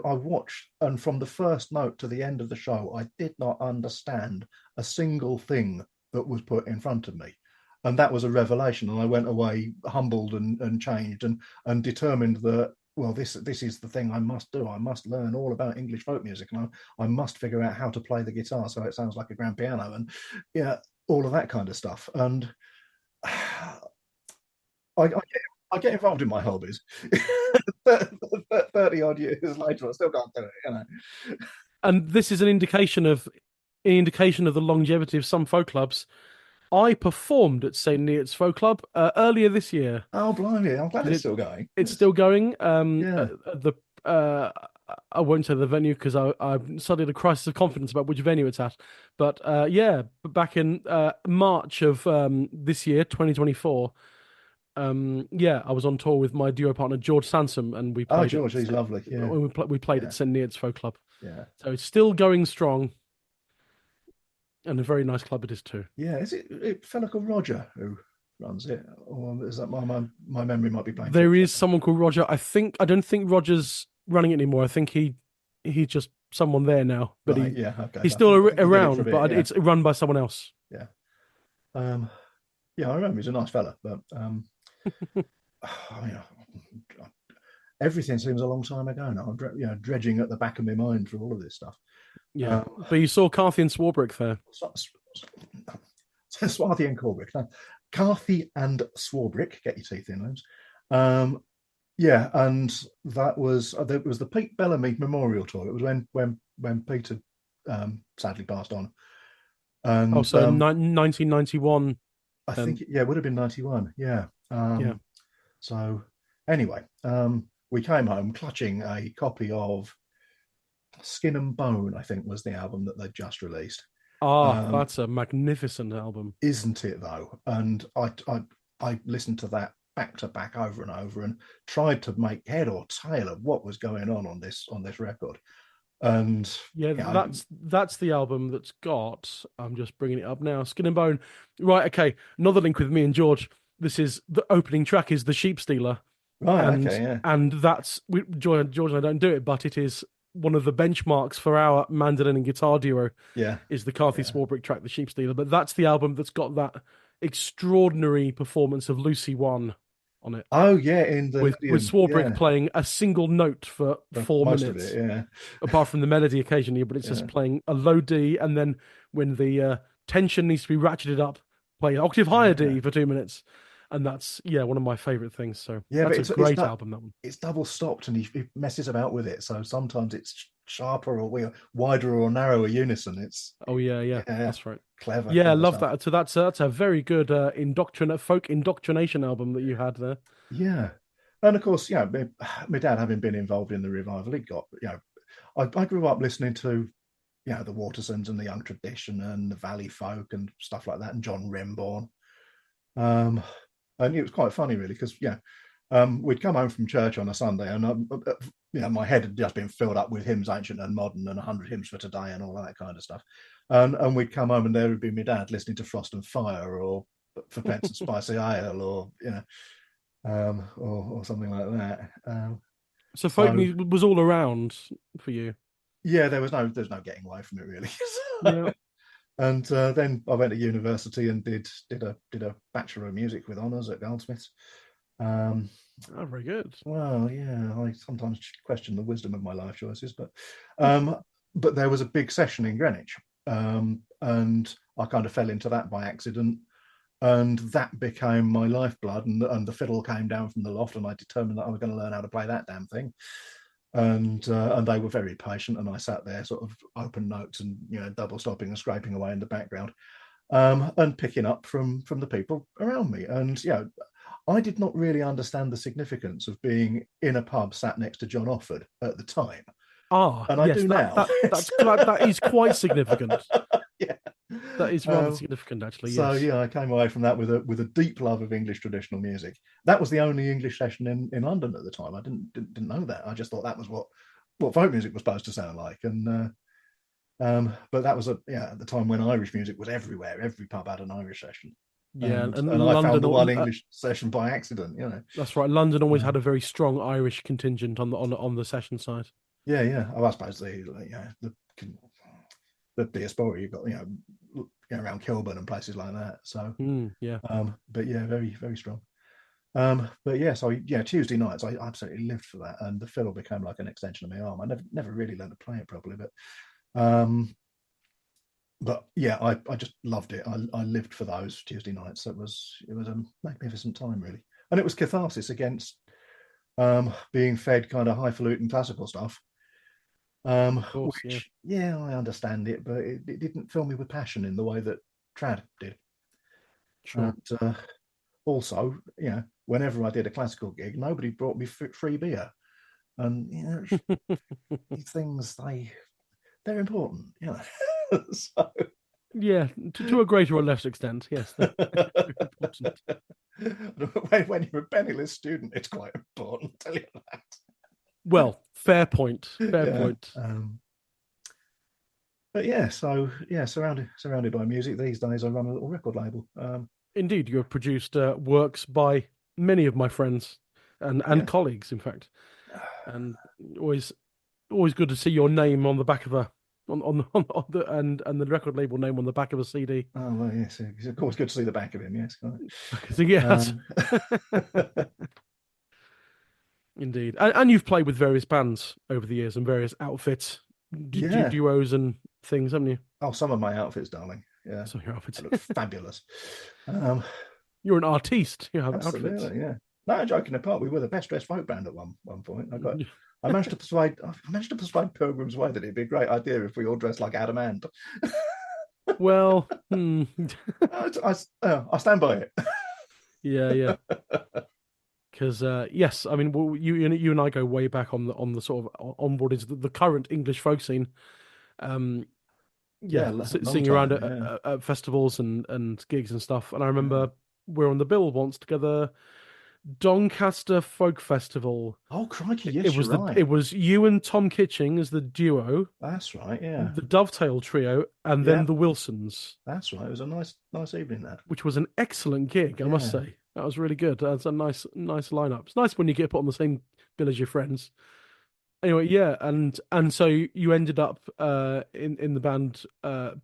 watched, and from the first note to the end of the show, I did not understand a single thing that was put in front of me, and that was a revelation. And I went away humbled and changed and determined that, well, this is the thing I must do. I must learn all about English folk music, and I must figure out how to play the guitar so it sounds like a grand piano, and all of that kind of stuff. And I get involved in my hobbies. 30 odd years later, I still can't do it, And this is an indication of the longevity of some folk clubs. I performed at St Neots Folk Club earlier this year. Oh, blimey! I'm glad it's still going. It's still going. I won't say the venue because I'm suddenly at a crisis of confidence about which venue it's at. But back in March of this year, 2024. I was on tour with my duo partner George Sansom, and we played. Oh, George, he's lovely. Yeah, we played at St Neots Folk Club. Yeah, so it's still going strong, and a very nice club it is too. Yeah, is it a fella called Roger who runs it, or is that my memory might be blank? There is someone called Roger. I don't think Roger's running it anymore. I think he's just someone there now, but right, okay. He's still around, but it's run by someone else. Yeah, I remember he's a nice fella, but everything seems a long time ago now. I'm dredging at the back of my mind for all of this stuff. Yeah, but you saw Carthy and Swarbrick there. Swarthy and Corbrick. No, Carthy and Swarbrick. Get your teeth in, Loomes. And that was the Pete Bellamy Memorial Tour. It was when Peter sadly passed on. And 1991. I think it would have been 91. Yeah. So anyway, we came home clutching a copy of Skin and Bone, I think was the album that they just released. That's a magnificent album, isn't it? Though, and I listened to that back to back over and over, and tried to make head or tail of what was going on this record. And that's the album that's got. I'm just bringing it up now. Skin and Bone. Right. Okay. Another link with me and George. This is the opening track. Is The Sheep Stealer. Right. And, okay. Yeah. And that's George and I don't do it, but it is one of the benchmarks for our mandolin and guitar duo. Yeah. Is the Carthy Swarbrick track, The Sheep Stealer. But that's the album that's got that extraordinary performance of Lucy One on it. Oh yeah, with Swarbrick playing a single note for 4 minutes. Of it, apart from the melody occasionally, but it's just playing a low D, and then when the tension needs to be ratcheted up, play an octave higher D for 2 minutes. And that's one of my favorite things. So that's a great album. That one. It's double stopped, and he messes about with it. So sometimes it's sharper or wider or narrower unison. It's that's right. Clever. Yeah, I love that. So that's a very good folk indoctrination album that you had there. Yeah, and of course, my dad having been involved in the revival, he got I grew up listening to the Watersons and the Young Tradition and the Valley Folk and stuff like that, and John Remborn. And it was quite funny, really, because We'd come home from church on a Sunday, and my head had just been filled up with hymns, ancient and modern, and 100 hymns for today, and all that kind of stuff. And we'd come home, and there would be my dad listening to Frost and Fire, or For Pence and Spicy Ale, or or something like that. So folk music was all around for you. Yeah, there's no getting away from it, really. Yeah. And then I went to university and did a Bachelor of Music with honours at Goldsmiths. Very good. Well, yeah, I sometimes question the wisdom of my life choices, but there was a big session in Greenwich, and I kind of fell into that by accident, and that became my lifeblood. And the fiddle came down from the loft, and I determined that I was going to learn how to play that damn thing. And they were very patient, and I sat there sort of open notes and double stopping and scraping away in the background, and picking up from the people around me. And I did not really understand the significance of being in a pub sat next to John Offord at the time. And I do now. That is quite significant. Yeah, that is rather significant, actually. So yes. I came away from that with a deep love of English traditional music. That was the only English session in London at the time. I didn't know that. I just thought that was what folk music was supposed to sound like. And but that was at the time when Irish music was everywhere. Every pub had an Irish session. Yeah, and I found the one English session by accident. That's right. London always had a very strong Irish contingent on the session side. Yeah. I suppose the diaspora you've got, around Kilburn and places like that. So but yeah, very very strong. But yeah, so Tuesday nights I absolutely lived for that, and the fiddle became like an extension of my arm. I never really learned to play it properly, but yeah, I just loved it. I lived for those Tuesday nights. It was a magnificent time, really, and it was catharsis against being fed kind of highfalutin classical stuff. Which I understand it, but it didn't fill me with passion in the way that trad did. Sure. And, also, whenever I did a classical gig, nobody brought me free beer, and these things they're important, So yeah, to a greater or less extent, yes. Important. When you're a penniless student, it's quite important. I'll tell you that. Well, fair point. Fair point. But surrounded by music these days. I run a little record label. Indeed, you have produced works by many of my friends and colleagues, in fact, and always good to see your name on the back of and the record label name on the back of a CD. Oh well, yes, it's of course good to see the back of him. Yes, so, yes. Indeed, and you've played with various bands over the years and various outfits, duos and things, haven't you? Oh, some of my outfits, darling. Yeah, some of your outfits look fabulous. You're an artiste. You have absolutely, outfits. Yeah. No, joking apart, we were the best dressed folk band at one point. I managed to persuade Pilgrim's Way that it'd be a great idea if we all dressed like Adam Ant. Well, I stand by it. Yeah. Because yes, I mean, you and I go way back on the sort of on what is the current English folk scene. Singing around at festivals and gigs and stuff. And I remember we were on the bill once together, Doncaster Folk Festival. Oh crikey! Yes, it was you and Tom Kitching as the duo. That's right. Yeah. The Dovetail Trio, and then the Wilsons. That's right. It was a nice evening that. Which was an excellent gig, I must say. That was really good. That's a nice lineup. It's nice when you get put on the same bill as your friends. Anyway, and so you ended up in the band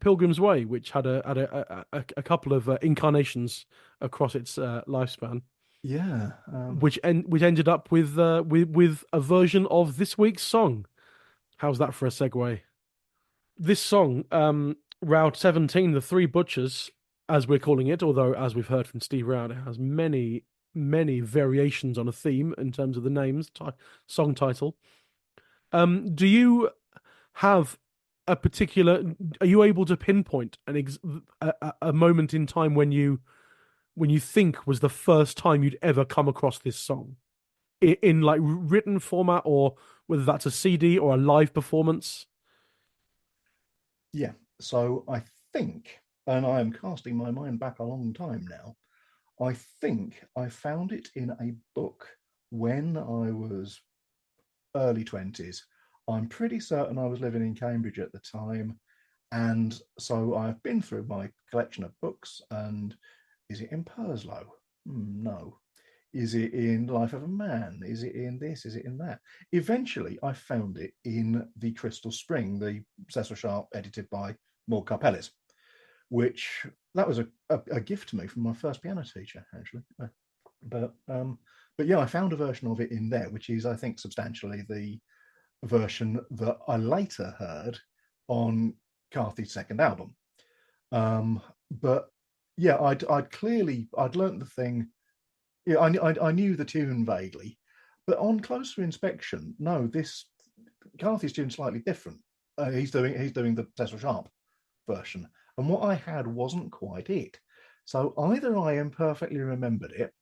Pilgrim's Way, which had a couple of incarnations across its lifespan. Yeah, which ended up with a version of this week's song. How's that for a segue? This song, Roud 17, The Three Butchers, as we're calling it, although as we've heard from Steve Roud, it has many variations on a theme in terms of the names, song title. Do you have a particular? Are you able to pinpoint a moment in time when you think was the first time you'd ever come across this song in like written format, or whether that's a CD or a live performance? Yeah. So I think, and I am casting my mind back a long time now, I think I found it in a book when I was early 20s. I'm pretty certain I was living in Cambridge at the time. And so I've been through my collection of books. And is it in Purslow? No. Is it in Life of a Man? Is it in this? Is it in that? Eventually, I found it in The Crystal Spring, the Cecil Sharp edited by Maud Carpellis, which that was a gift to me from my first piano teacher, actually. But yeah, I found a version of it in there, which is, I think, substantially the version that I later heard on Carthy's second album. But yeah, I'd learnt the thing. Yeah, I knew the tune vaguely, but on closer inspection, no, this Carthy's tune's slightly different. He's doing the Cecil Sharp version, and what I had wasn't quite it. So either I imperfectly remembered it,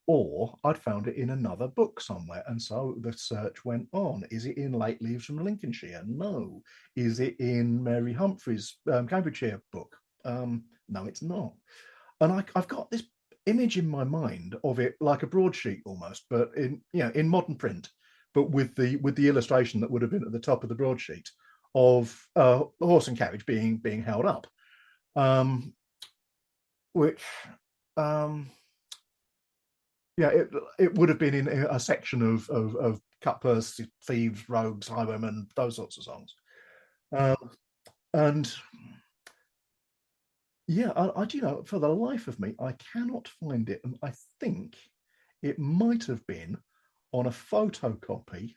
or I'd found it in another book somewhere. And so the search went on. Is it in Late Leaves from Lincolnshire? No. Is it in Mary Humphrey's Cambridgeshire book? No, it's not. And I've got this image in my mind of it like a broadsheet almost, but in modern print, but with the illustration that would have been at the top of the broadsheet of a horse and carriage being held up, which yeah, it would have been in a section of cutpurse, thieves, rogues, highwaymen, those sorts of songs. And yeah, I do know, for the life of me, I cannot find it. And I think it might have been on a photocopy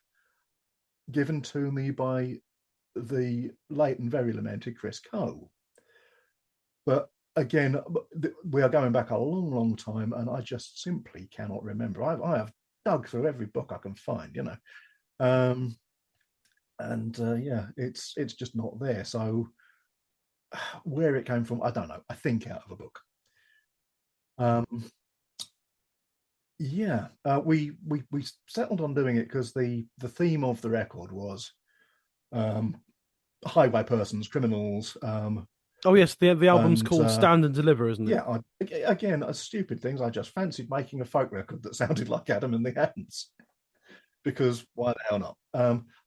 given to me by the late and very lamented Chris Cole. But again, we are going back a long, long time, and I just simply cannot remember. I have dug through every book I can find, yeah, it's just not there. So where it came from, I don't know. I think out of a book. Yeah, we settled on doing it because the theme of the record was highway persons, criminals. Oh yes, the album's called Stand and Deliver, isn't it? Yeah, again, stupid things. I just fancied making a folk record that sounded like Adam and the Ants, because why the hell not?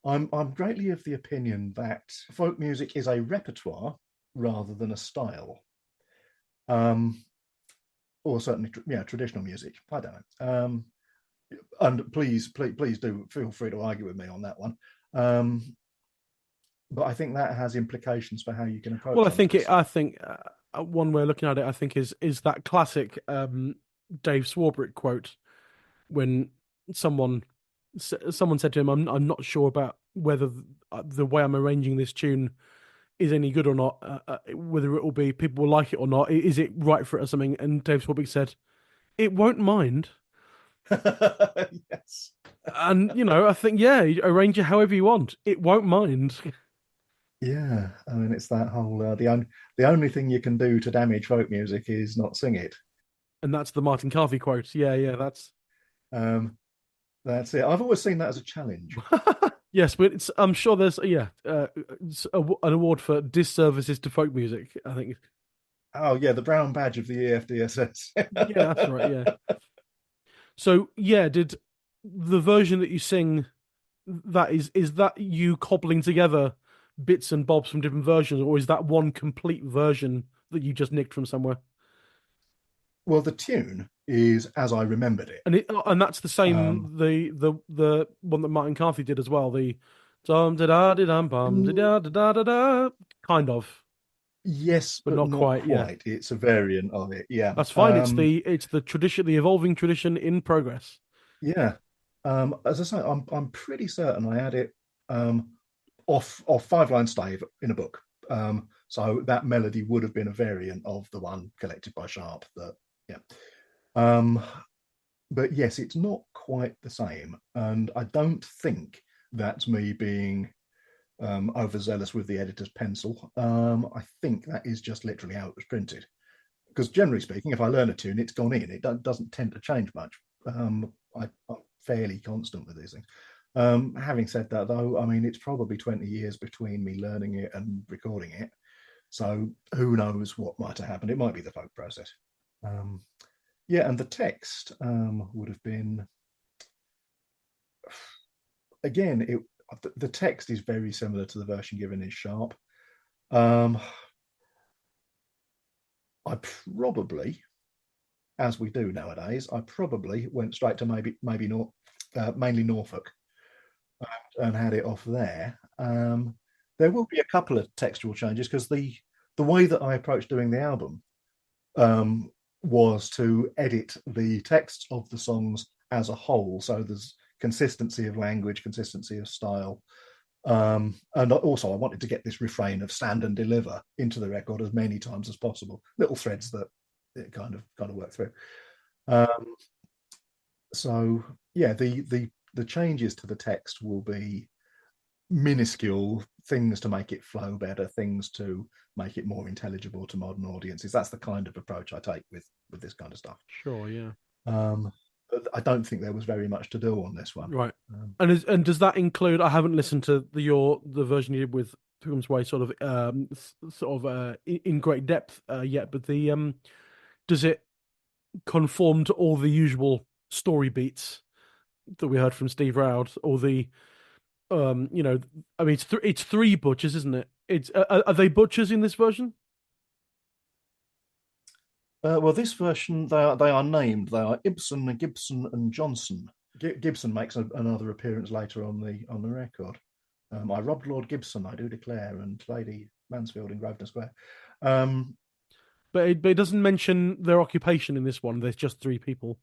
I'm greatly of the opinion that folk music is a repertoire rather than a style, or certainly traditional music. I don't know. And please do feel free to argue with me on that one. But I think that has implications for how you can approach. Well, I think one way of looking at it, I think, is that classic Dave Swarbrick quote when someone said to him, "I'm not sure about whether the way I'm arranging this tune is any good or not, whether it will be people will like it or not. Is it right for it or something?" And Dave Swarbrick said, "It won't mind." Yes. And I think arrange it however you want. It won't mind. Yeah, I mean, it's that whole the only thing you can do to damage folk music is not sing it, and that's the Martin Carvey quote. Yeah, that's it. I've always seen that as a challenge. Yes, but I'm sure there's an award for disservices to folk music, I think. Oh yeah, the brown badge of the EFDSS. Yeah, that's right. Yeah. So yeah, did the version that you sing, that is that you cobbling together bits and bobs from different versions, or is that one complete version that you just nicked from somewhere? Well, the tune is as I remembered it, and that's the same. The one that Martin Carthy did as well. The dum da da da dum bum da da da da da, kind of. Yes, but not quite. Yeah, it's a variant of it. Yeah, that's fine. It's the tradition, the evolving tradition in progress. Yeah, as I say, I'm pretty certain I had it off 5-line stave in a book. So that melody would have been a variant of the one collected by Sharp. But yes, it's not quite the same, and I don't think that's me being overzealous with the editor's pencil. I think that is just literally how it was printed. Because generally speaking, if I learn a tune, it's gone in. It doesn't tend to change much. I'm fairly constant with these things. Having said that, though, I mean, it's probably 20 years between me learning it and recording it. So who knows what might have happened. It might be the folk process. Yeah, and the text would have been again, the text is very similar to the version given in Sharp. I probably, as we do nowadays, I probably went straight to mainly Norfolk and had it off there. There will be a couple of textual changes because the way that I approached doing the album was to edit the texts of the songs as a whole. So there's consistency of language, consistency of style. And also I wanted to get this refrain of stand and deliver into the record as many times as possible. Little threads that it kind of work through. So yeah, the changes to the text will be minuscule things to make it flow better, things to make it more intelligible to modern audiences. That's the kind of approach I take with this kind of stuff. Sure, yeah. But I don't think there was very much to do on this one. Right. And does that include? I haven't listened to the version you did with Pilgrim's Way in great depth yet, but does it conform to all the usual story beats that we heard from Steve Roud, or the I mean, it's three butchers, isn't it? It's are they butchers in this version? Well, this version they are named. They are Ibsen, Gibson, and Johnson. Gibson makes another appearance later on the record. I robbed Lord Gibson, I do declare, and Lady Mansfield in Grosvenor Square. But it doesn't mention their occupation in this one. There's just three people.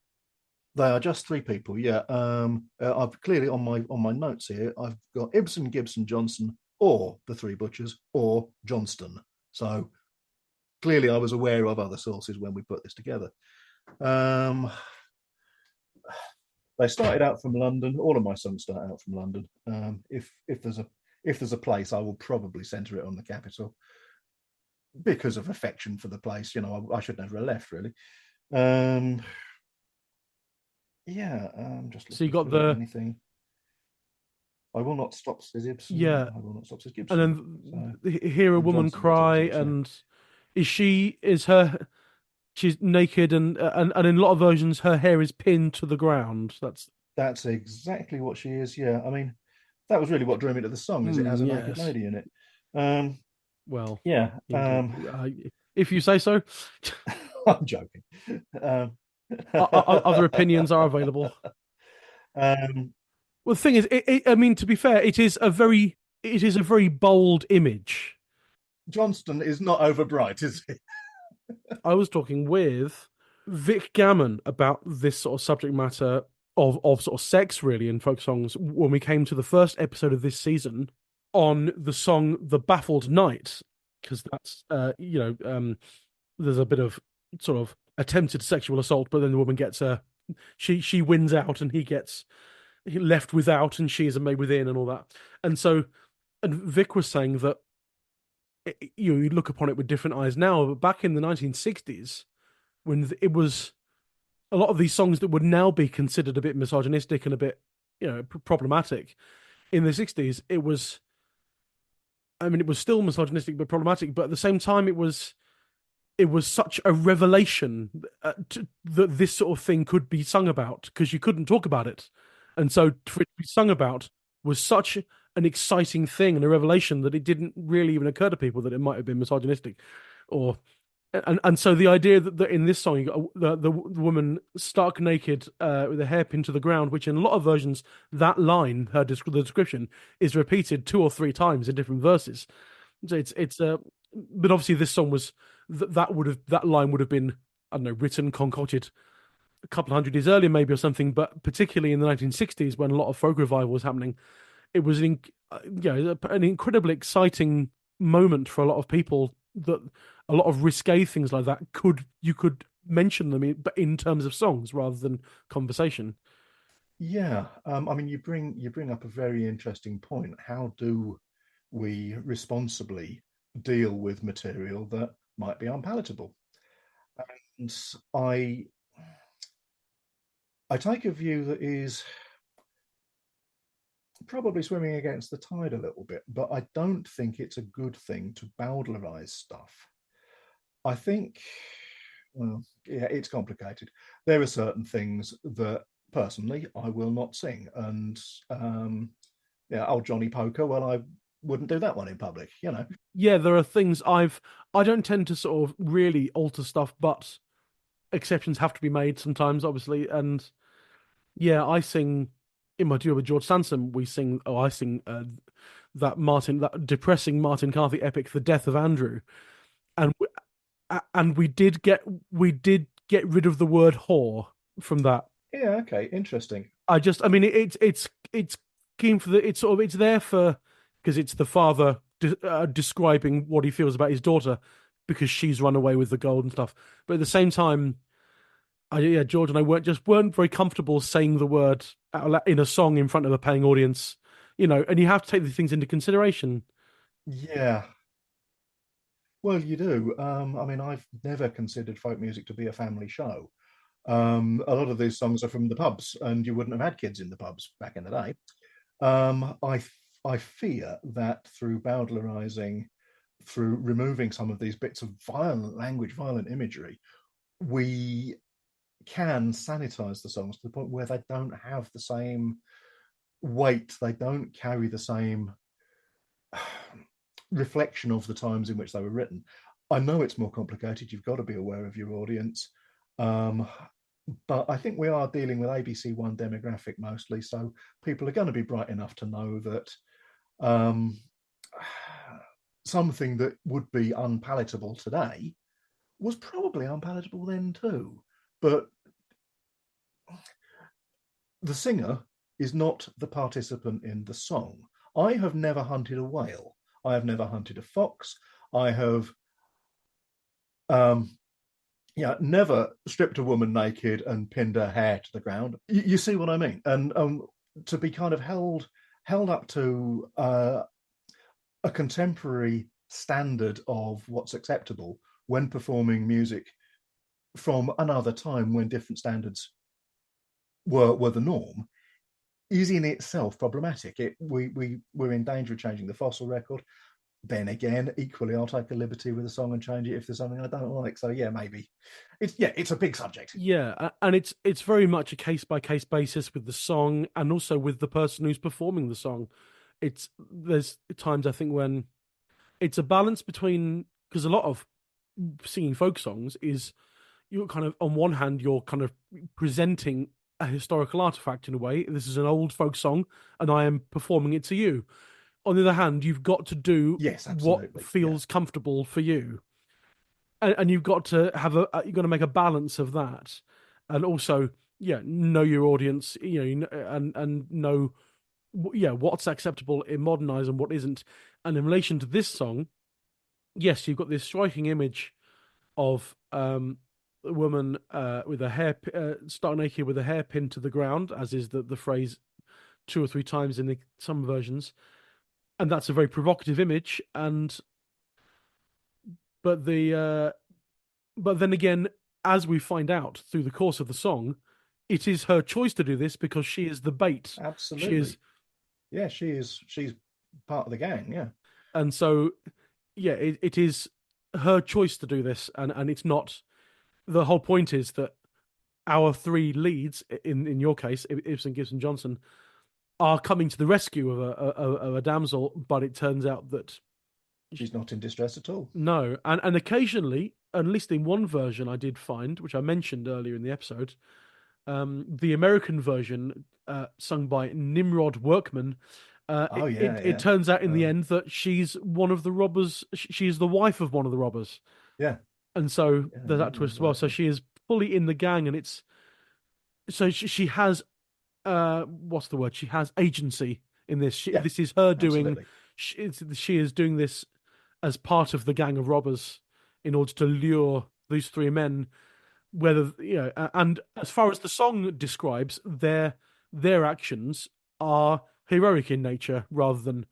They are just three people, yeah. I've clearly on my notes here, I've got Ibsen, Gibson, Johnson, or the three butchers, or Johnston. So clearly I was aware of other sources when we put this together. They started out from London. All of my songs start out from London. If there's a place, I will probably centre it on the capital because of affection for the place. You know, I should never have left, really. Just so you got the anything. I will not stop, says Ibsen. Yeah, I will not stop, says Gibson. And then hear a woman cry, and she's naked, and in a lot of versions her hair is pinned to the ground. That's exactly what she is. Yeah, I mean, that was really what drew me to the song. Is it has a naked lady in it? Well, yeah. If you say so. I'm joking. Other opinions are available. Well, the thing is, I mean, to be fair, it is a very bold image. Johnston is not over bright, is he? I was talking with Vic Gammon about this sort of subject matter of sort of sex, really, in folk songs when we came to the first episode of this season on the song "The Baffled Knight," because that's there's a bit of sort of attempted sexual assault, but then the woman gets she wins out and he gets left without, and she is made within, and all that. And Vic was saying that you look upon it with different eyes now, but back in the 1960s, when it was a lot of these songs that would now be considered a bit misogynistic and a bit problematic, in the 60s it was still misogynistic but problematic, but at the same time it was such a revelation that this sort of thing could be sung about, because you couldn't talk about it. And so for it to be sung about was such an exciting thing and a revelation that it didn't really even occur to people that it might have been misogynistic. And so the idea that in this song you got the woman stark naked with her hair pinned to the ground, which in a lot of versions, that line, the description, is repeated 2 or 3 times in different verses. So but obviously this song was that line would have been, I don't know, written, concocted a couple of hundred years earlier maybe or something, but particularly in the 1960s when a lot of folk revival was happening, it was an incredibly exciting moment for a lot of people, that a lot of risque things like that you could mention them in terms of songs rather than conversation. Yeah, I mean, you bring up a very interesting point. How do we responsibly deal with material that might be unpalatable? And I take a view that is probably swimming against the tide a little bit, but I don't think it's a good thing to bowdlerize stuff. I think, well, yeah, it's complicated. There are certain things that personally I will not sing, and old Johnny Poker. Well, I wouldn't do that one in public, Yeah, there are things I don't tend to sort of really alter stuff, but exceptions have to be made sometimes, obviously. And yeah, I sing in my duo with George Sansom. I sing that depressing Martin Carthy epic, "The Death of Andrew," and we did get rid of the word whore from that. Yeah, okay, interesting. I mean, it's keen for it's there for, because it's the father describing what he feels about his daughter because she's run away with the gold and stuff. But at the same time, George and I weren't very comfortable saying the word in a song in front of a paying audience, and you have to take these things into consideration. Yeah. Well, you do. I mean, I've never considered folk music to be a family show. A lot of these songs are from the pubs, and you wouldn't have had kids in the pubs back in the day. I fear that through bowdlerizing, through removing some of these bits of violent language, violent imagery, we can sanitize the songs to the point where they don't have the same weight, they don't carry the same reflection of the times in which they were written. I know it's more complicated. You've got to be aware of your audience. But I think we are dealing with ABC One demographic mostly, so people are going to be bright enough to know that something that would be unpalatable today was probably unpalatable then too. But the singer is not the participant in the song. I have never hunted a whale. I have never hunted a fox. I have never stripped a woman naked and pinned her hair to the ground. You see what I mean? And to be kind of held up to a contemporary standard of what's acceptable when performing music from another time when different standards were the norm is in itself problematic. We're in danger of changing the fossil record. Then again, equally, I'll take a liberty with a song and change it if there's something I don't like. So yeah, maybe it's a big subject. Yeah, and it's very much a case by case basis with the song and also with the person who's performing the song. There's times I think when it's a balance between, because a lot of singing folk songs is you're kind of, on one hand, you're kind of presenting a historical artifact in a way. This is an old folk song, and I am performing it to you. On the other hand, you've got to do what feels comfortable for you, and you've got to make a balance of that, and also know your audience, and know what's acceptable in modernized and what isn't. And in relation to this song, yes, you've got this striking image of a woman with her hair stark naked with her hair pinned to the ground, as is the phrase 2 or 3 times in some versions, and that's a very provocative image. But then again, as we find out through the course of the song, it is her choice to do this because she is the bait. Absolutely. She's part of the gang. Yeah. And so, it is her choice to do this, and it's not. The whole point is that our 3 leads, in your case, Ibsen, Gibson, Johnson, are coming to the rescue of a damsel, but it turns out that she's not in distress at all. No, and occasionally, at least in one version I did find, which I mentioned earlier in the episode, the American version, sung by Nimrod Workman, it turns out in the end that she's one of the robbers. She is the wife of one of the robbers. Yeah. And so there's that twist as well. So she is fully in the gang, and she has what's the word? She has agency in this. This is her doing. She is doing this as part of the gang of robbers in order to lure these 3 men. Whether and as far as the song describes, their actions are heroic in nature rather than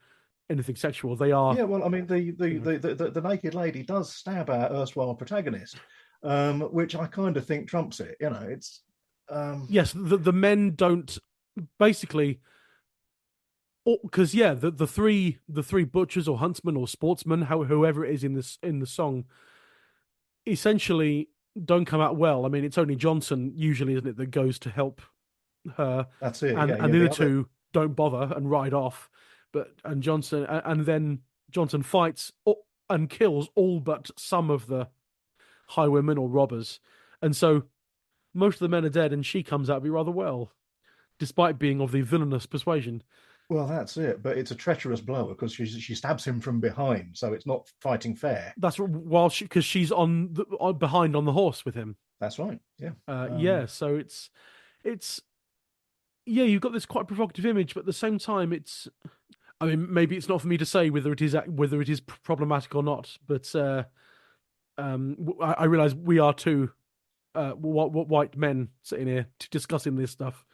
anything sexual. They are. Yeah, well, I mean, the naked lady does stab our erstwhile protagonist, which I kind of think trumps it. It's yes, the men don't basically, because the three butchers or huntsmen or sportsmen, whoever it is in the song, essentially don't come out well. I mean, it's only Johnson usually, isn't it, that goes to help her. That's it. And the other 2 don't bother and ride off. And then Johnson fights and kills all but some of the highwaymen or robbers, and so most of the men are dead, and she comes out of it rather well, despite being of the villainous persuasion. Well, that's it. But it's a treacherous blow because she stabs him from behind, so it's not fighting fair. That's because she's behind on the horse with him. That's right. Yeah. So it's you've got this quite provocative image, but at the same time, I mean, maybe it's not for me to say whether it is problematic or not. But I realize we are two white men sitting here discussing this stuff.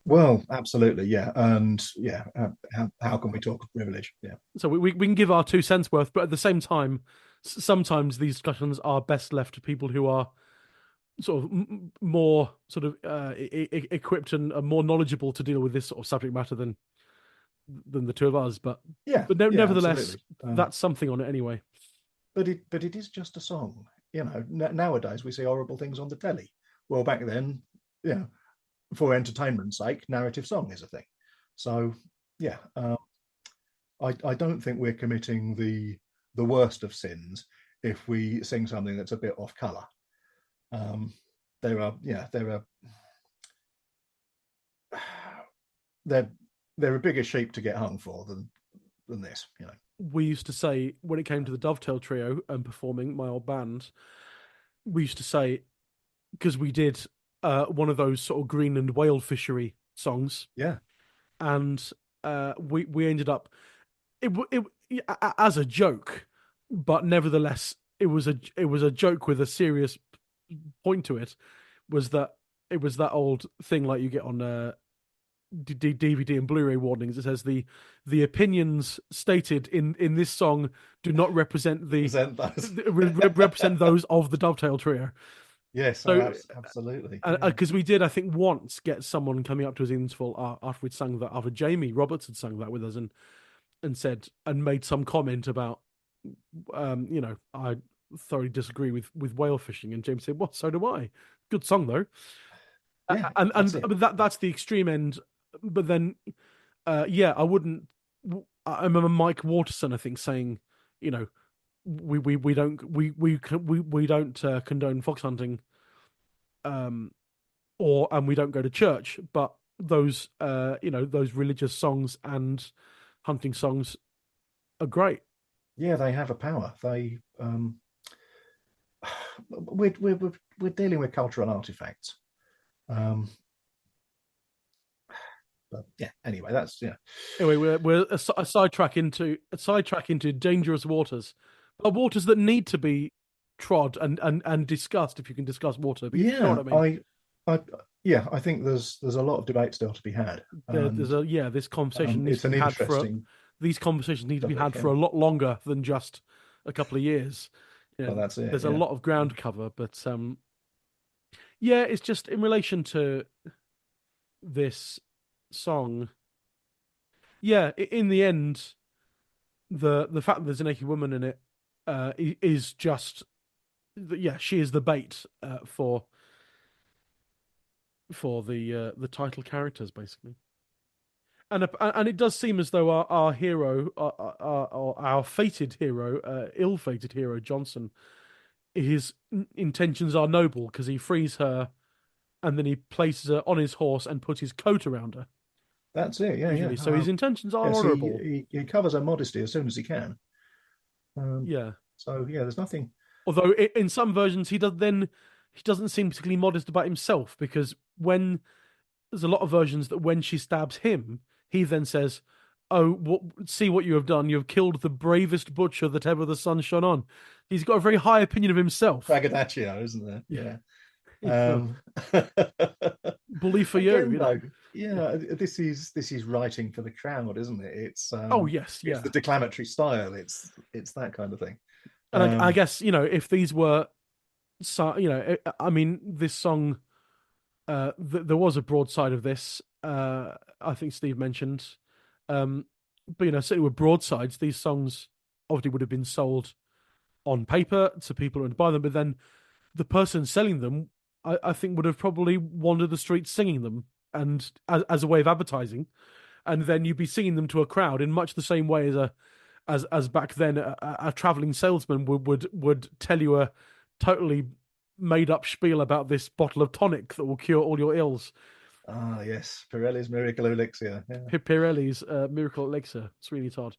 Well, absolutely, yeah, and yeah, how can we talk of privilege? Yeah. So we can give our 2 cents worth, but at the same time, sometimes these discussions are best left to people who are sort of more sort of equipped and more knowledgeable to deal with this sort of subject matter than the two of us. But nevertheless, that's something on it anyway. But it is just a song. You know, nowadays we see horrible things on the telly. Well, back then, yeah, for entertainment's sake, narrative song is a thing. So yeah, I don't think we're committing the worst of sins if we sing something that's a bit off colour. There are a bigger sheep to get hung for than this, you know. We used to say, when it came to the Dovetail Trio and performing my old band, we used to say, because we did one of those sort of Greenland whale fishery songs, yeah, and we ended up it as a joke, but nevertheless it was a joke with a serious point to it. Was that it was that old thing like you get on DVD and Blu-ray warnings? It says the opinions stated in this song do not represent represent those of the Dovetail Trio. Yes, so, absolutely. Because we did, I think, once get someone coming up to us in interval after we'd sung that, after Jamie Roberts had sung that with us, and said and made some comment about, I thoroughly disagree with whale fishing, and James said, "Well, so do I. Good song though." Yeah, but that's the extreme end. But then, I wouldn't. I remember Mike Waterson, I think, saying, you know, we don't condone fox hunting, and we don't go to church, but those those religious songs and hunting songs are great. Yeah, they have a power. They we're dealing with cultural artifacts. But yeah, anyway, that's yeah. Anyway, we're a sidetrack into dangerous waters, but waters that need to be trod and discussed. If you can discuss water, yeah, you know what I mean? I think there's a lot of debate still to be had. This conversation needs to be had these conversations need to be had for a lot longer than just a couple of years. Well, that's it. There's a lot of ground to cover, but it's just in relation to this song. Yeah, in the end, the fact that there's a naked woman in it is just, she is the bait for the title characters, basically. And it does seem as though our hero, our fated hero, ill-fated hero Johnson, his intentions are noble because he frees her, and then he places her on his horse and puts his coat around her. That's it. Yeah, usually. So his intentions are honourable. He covers her modesty as soon as he can. So there's nothing. Although in some versions he doesn't seem particularly modest about himself, because when there's a lot of versions that when she stabs him, he then says, "Oh, see what you have done! You have killed the bravest butcher that ever the sun shone on." He's got a very high opinion of himself. Braggadocio, isn't there? Yeah. Belief for you. Again, though, yeah, this is writing for the crowd, isn't it? It's it's the declamatory style. It's that kind of thing. And I guess if these were, I mean, this song, there was a broadside of this. I think Steve mentioned, but certainly with broadsides, these songs obviously would have been sold on paper to people who would buy them, but then the person selling them, I think, would have probably wandered the streets singing them, and as a way of advertising. and then you'd be singing them to a crowd in much the same way as back then a traveling salesman would tell you a totally made up spiel about this bottle of tonic that will cure all your ills. Ah, yes, Pirelli's Miracle Elixir. Yeah. Pirelli's Miracle Elixir. It's really Todd.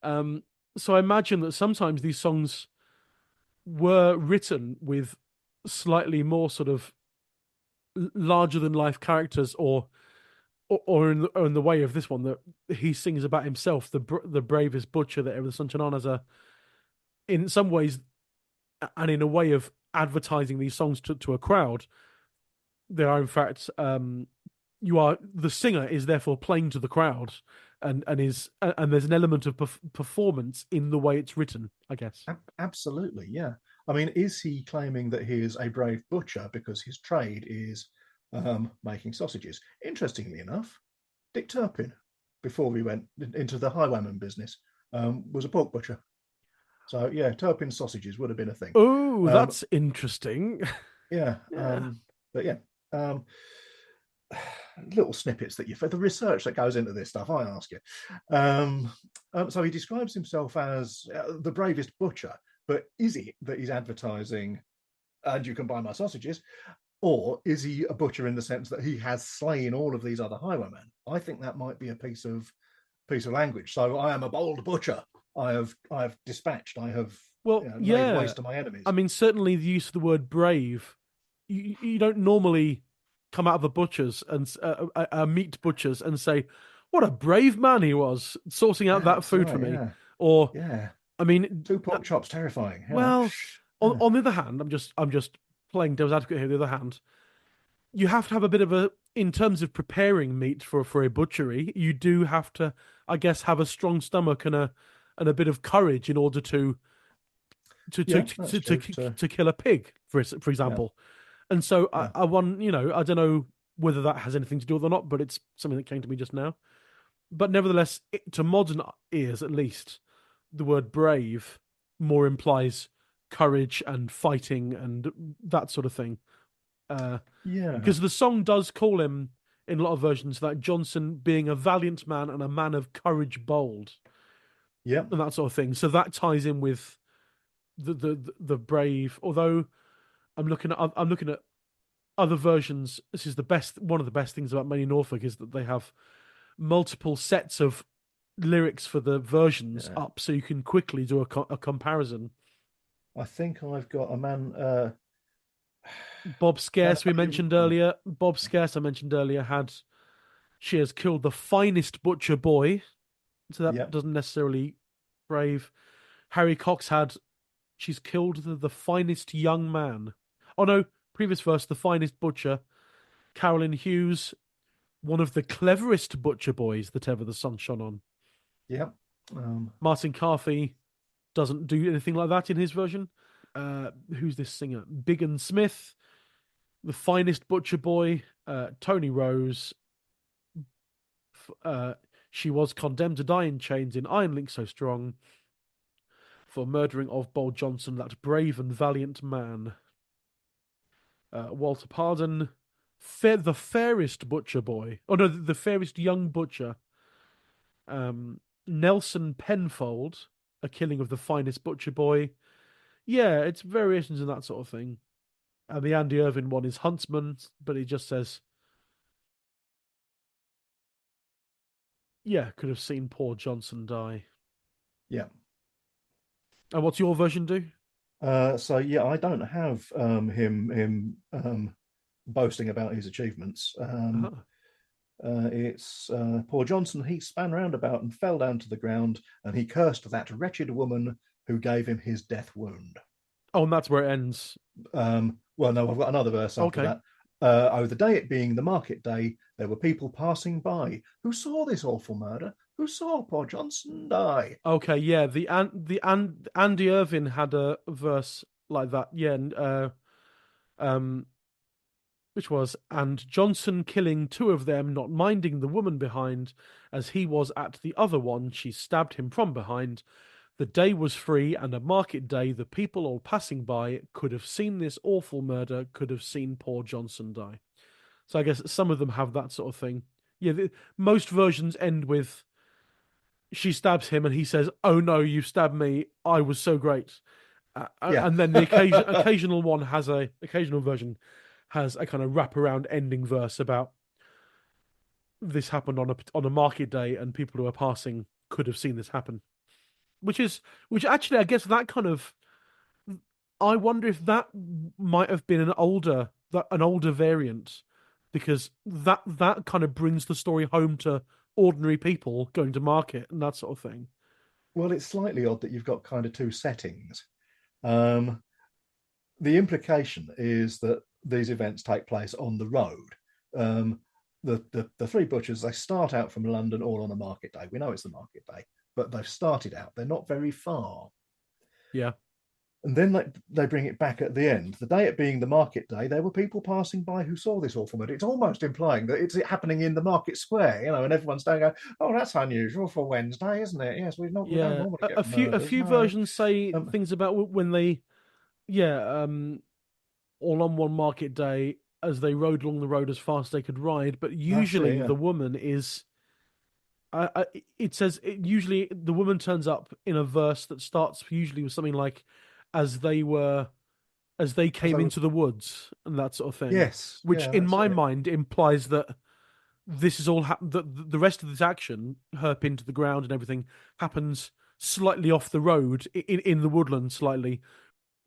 So I imagine that sometimes these songs were written with slightly more sort of larger than life characters, or in the way of this one, that he sings about himself, the bravest butcher that ever the sun shone on, as in some ways, and in a way of advertising these songs to a crowd. They are in fact, the singer is therefore playing to the crowd, and there's an element of performance in the way it's written, I guess. Absolutely, yeah. I mean, is he claiming that he is a brave butcher because his trade is making sausages? Interestingly enough, Dick Turpin, before we went into the highwayman business, was a pork butcher. So yeah, Turpin sausages would have been a thing. Oh, that's interesting. Yeah, yeah. But yeah, little snippets that the research that goes into this stuff, I ask you. So he describes himself as the bravest butcher, but is it that he's advertising, and you can buy my sausages, or is he a butcher in the sense that he has slain all of these other highwaymen? I think that might be a piece of language. So I am a bold butcher. I have dispatched. I have laid waste to my enemies. I mean, certainly the use of the word brave. You don't normally come out of a butcher's and a meat butcher's and say, "What a brave man he was, sourcing out that food for me." Yeah. Or I mean, 2 pork chops, terrifying. Yeah. Well, on the other hand, I'm just playing devil's advocate here. On the other hand, you have to have a bit of in terms of preparing meat for a butchery, you do have to, I guess, have a strong stomach and a bit of courage in order to kill a pig, for example. Yeah. And so I don't know whether that has anything to do with it or not, but it's something that came to me just now. But nevertheless, to modern ears at least, the word brave more implies courage and fighting and that sort of thing. Because the song does call him, in a lot of versions, that Johnson being a valiant man and a man of courage bold. Yeah. And that sort of thing. So that ties in with the brave, although I'm looking at other versions. This is one of the best things about Many Norfolk is that they have multiple sets of lyrics for the versions up, so you can quickly do a comparison. I think I've got a man. Bob Scarce, we mentioned earlier. Bob Scarce, I mentioned earlier, she has killed the finest butcher boy, so that doesn't necessarily brave. Harry Cox she's killed the finest young man. Oh no, previous verse, the finest butcher. Carolyn Hughes, one of the cleverest butcher boys that ever the sun shone on. Yeah. Martin Carthy doesn't do anything like that in his version. Who's this singer? Biggin Smith, the finest butcher boy. Tony Rose. She was condemned to die in chains in iron links so strong for murdering of Bold Johnson, that brave and valiant man. Walter Pardon, the fairest butcher boy. Oh no, the fairest young butcher. Nelson Penfold, a killing of the finest butcher boy. Yeah, it's variations in that sort of thing. And the Andy Irvine one is Huntsman, but he just says, yeah, could have seen poor Johnson die. Yeah. And what's your version do? So yeah, I don't have him boasting about his achievements. It's poor Johnson, he span round about and fell down to the ground, and he cursed that wretched woman who gave him his death wound. Oh, and that's where it ends. Well, no, I've got another verse after that. The day it being the market day, there were people passing by who saw this awful murder, who saw poor Johnson die. Okay, yeah, the Andy Irvine had a verse like that, yeah, and which was, and Johnson killing 2 of them, not minding the woman behind, as he was at the other one, she stabbed him from behind. The day was free and a market day. The people all passing by could have seen this awful murder, could have seen poor Johnson die. So I guess some of them have that sort of thing. Most versions end with she stabs him and he says, "Oh no, you stabbed me. I was so great." Yeah. And then the occasional version has a kind of wraparound ending verse about this happened on a market day and people who are passing could have seen this happen. Which actually, I guess that kind of, I wonder if that might have been an older variant, because that kind of brings the story home to ordinary people going to market and that sort of thing. Well, it's slightly odd that you've got kind of two settings. The implication is that these events take place on the road. The three butchers, they start out from London all on a market day. We know it's the market day, but they've started out. They're not very far. Yeah. And then they bring it back at the end. The day it being the market day, there were people passing by who saw this awful murder. It's almost implying that it's happening in the market square, and everyone's going, "Oh, that's unusual for Wednesday, isn't it? Yes, we don't normally get a few versions say things about when they, all on one market day as they rode along the road as fast as they could ride. But usually the woman is. It says usually the woman turns up in a verse that starts usually with something like, as they came into the woods and that sort of thing. Yes, which in my mind implies that this is all that the rest of this action, her pinned to the ground and everything, happens slightly off the road in the woodland slightly.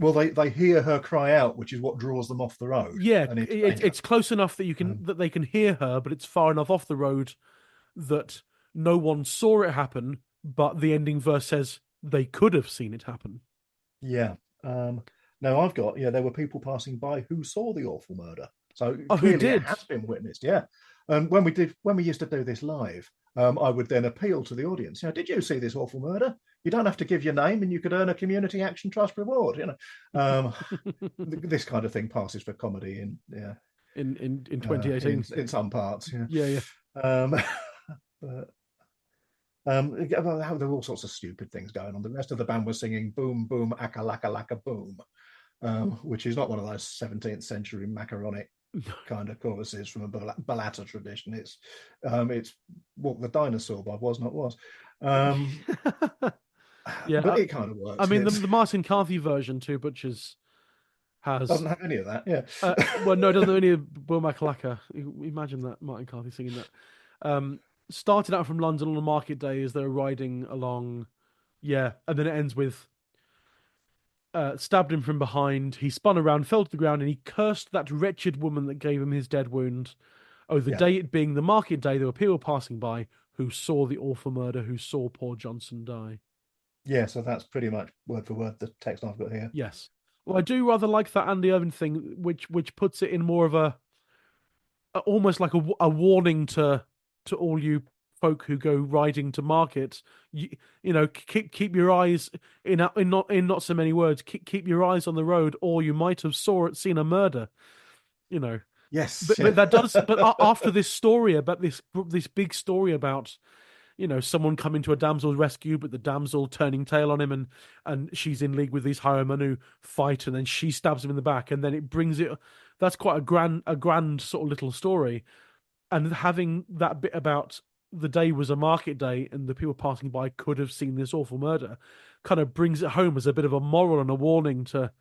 Well, they hear her cry out, which is what draws them off the road. Yeah, it's close enough that that they can hear her, but it's far enough off the road that no one saw it happen. But the ending verse says they could have seen it happen. Yeah. Now I've got there were people passing by who saw the awful murder. So who did? It has been witnessed. Yeah. And when we used to do this live, I would then appeal to the audience. Did you see this awful murder? You don't have to give your name, and you could earn a community action trust reward. This kind of thing passes for comedy in 2018 in some parts. Yeah. But there were all sorts of stupid things going on. The rest of the band was singing "Boom Boom Aka Laka Laka Boom," which is not one of those 17th century macaronic kind of choruses from a ballata tradition. It's "Walk the Dinosaur" by Was Not Was. Yeah, but it kind of works. I mean, the Martin Carthy version, Two Butchers, doesn't have any of that. Yeah. Well, no, it doesn't have any of Boom Aka Laka. Imagine that, Martin Carthy singing that. Started out from London on a market day as they're riding along, and then it ends with stabbed him from behind. He spun around, fell to the ground, and he cursed that wretched woman that gave him his dead wound. Oh, the day it being the market day, there were people passing by who saw the awful murder, who saw poor Johnson die. Yeah, so that's pretty much word for word the text I've got here. Yes. Well, I do rather like that Andy Irving thing, which puts it in more of a almost like a warning to all you folk who go riding to market. Keep your eyes in not so many words. Keep your eyes on the road, or you might have seen a murder. Yes, but that does. But after this story about this big story about someone coming to a damsel's rescue, but the damsel turning tail on him, and she's in league with these highwaymen who fight, and then she stabs him in the back, and then it brings it. That's quite a grand sort of little story, and having that bit about the day was a market day and the people passing by could have seen this awful murder, kind of brings it home as a bit of a moral and a warning to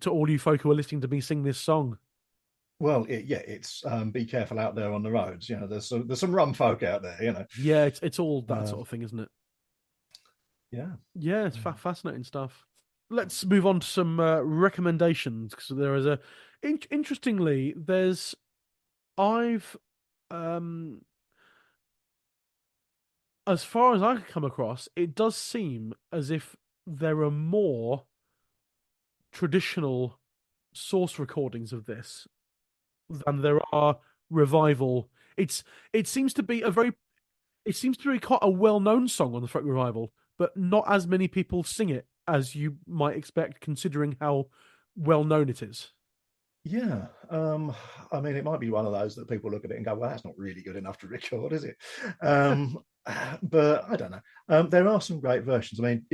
all you folk who are listening to me sing this song. Well, it's be careful out there on the roads. There's some rum folk out there. Yeah, it's all that sort of thing, isn't it? Yeah, it's fascinating stuff. Let's move on to some recommendations, because there is interestingly, as far as I can come across, it does seem as if there are more traditional source recordings of this than there are revival. It seems to be quite a well-known song on the folk revival, but not as many people sing it as you might expect, considering how well-known it is. Yeah, I mean, it might be one of those that people look at it and go, "Well, that's not really good enough to record, is it?" But I don't know. There are some great versions. I mean,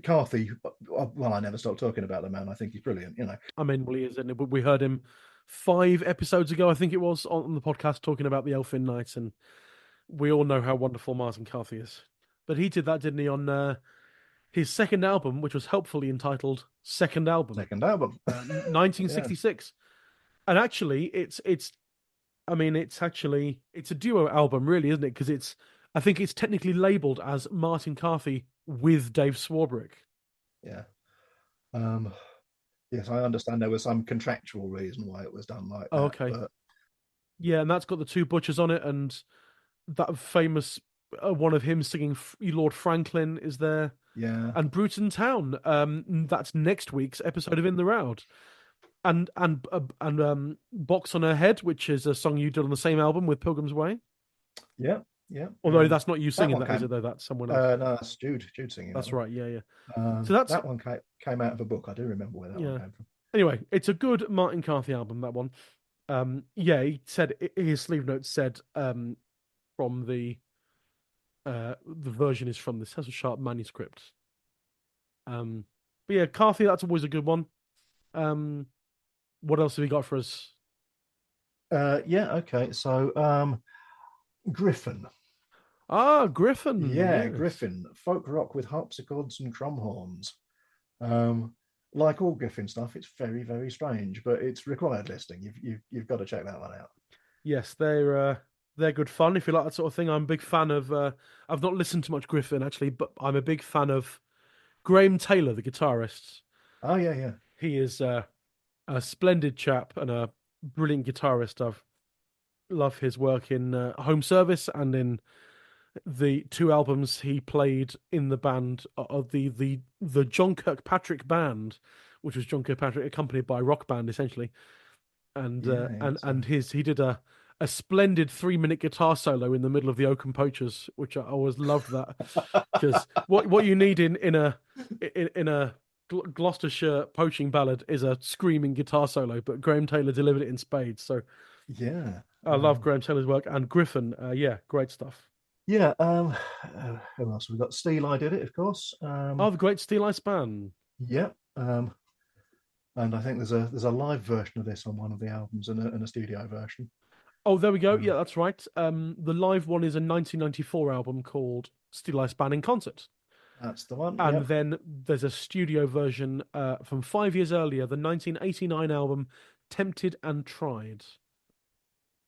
Carthy. Well, I never stop talking about the man. I think he's brilliant. I mean, well, he is, and we heard him 5 episodes ago, I think it was, on the podcast talking about the Elfin Knight, and we all know how wonderful Martin Carthy is. But he did that, didn't he, on his second album, which was helpfully entitled Second Album, Second album. 1966. And actually, it's a duo album, really, isn't it? Because I think it's technically labelled as Martin Carthy with Dave Swarbrick. Yeah. Yes, I understand there was some contractual reason why it was done like that. Oh, okay. But... Yeah, and that's got the two Butchers on it, and that famous one of him singing Lord Franklin is there. Yeah. And Bruton Town. That's next week's episode of In the Roud. And Box on Her Head, which is a song you did on the same album with Pilgrim's Way. Yeah, yeah. Although that's not you singing that, came... is it, though? That's someone else. No, that's Jude singing. That's right, yeah. So that one came out of a book. I do remember where that one came from. Anyway, it's a good Martin Carthy album, that one. He said, his sleeve notes said, from the version is from the Cecil Sharp manuscript. But yeah, Carthy, that's always a good one. What else have you got for us? Okay. So, Griffin. Ah, Griffin. Yeah, yes. Griffin. Folk rock with harpsichords and drum horns. Like all Griffin stuff, it's very, very strange, but it's required listening. You've got to check that one out. Yes, they're good fun. If you like that sort of thing, I'm a big fan of. I've not listened to much Griffin actually, but I'm a big fan of Graham Taylor, the guitarist. Oh yeah. He is a splendid chap and a brilliant guitarist. I've love his work in Home Service and in the 2 albums he played in the band of the John Kirkpatrick band, which was John Kirkpatrick accompanied by a rock band essentially, and he did a splendid 3-minute guitar solo in the middle of the Oakham Poachers, which I always loved that, because what you need in a Gloucestershire poaching ballad is a screaming guitar solo, but Graham Taylor delivered it in spades. So yeah, I love Graham Taylor's work, and Griffin, great stuff. Yeah. Who else? We've got Steel Eye did it, of course. The great Steel Eye Span. Yeah. And I think there's a live version of this on one of the albums and a studio version. Oh, there we go. Yeah, that's right. The live one is a 1994 album called Steel Eye Span in Concert. That's the one. And then there's a studio version from 5 years earlier, the 1989 album Tempted and Tried.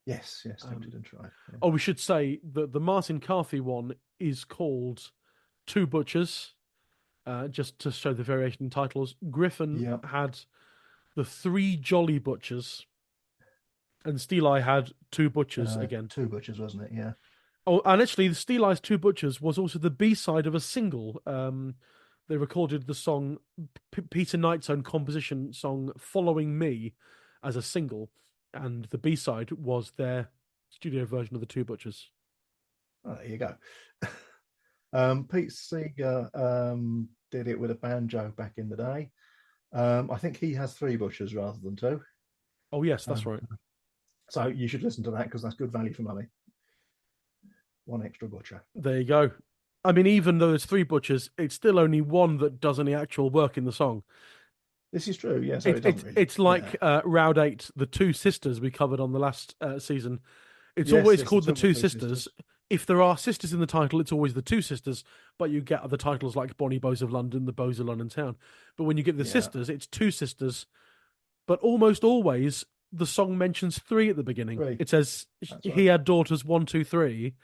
Yes, Tempted and Tried. Yeah. Oh, we should say that the Martin Carthy one is called Two Butchers, just to show the variation in titles. Griffin had the Three Jolly Butchers, and Steel Eye had Two Butchers again. Two Butchers, wasn't it? Yeah. Oh, and actually, the Steel Eye's Two Butchers was also the B-side of a single. They recorded the song, Peter Knight's own composition song, Following Me, as a single. And the B-side was their studio version of the Two Butchers. Oh, there you go. Pete Seeger did it with a banjo back in the day. I think he has 3 butchers rather than 2. Oh, yes, that's right. So you should listen to that because that's good value for money. 1 extra butcher. There you go. I mean, even though there's 3 butchers, it's still only one that does any actual work in the song. This is true, yes. Yeah, it's like Roud 8, the 2 sisters we covered on the last season. It's always called the Two Sisters. If there are sisters in the title, it's always the 2 sisters, but you get other titles like Bonnie Bows of London, the Bows of London Town. But when you get the sisters, it's 2 sisters, but almost always the song mentions 3 at the beginning. 3. It says he had daughters 1, 2, 3,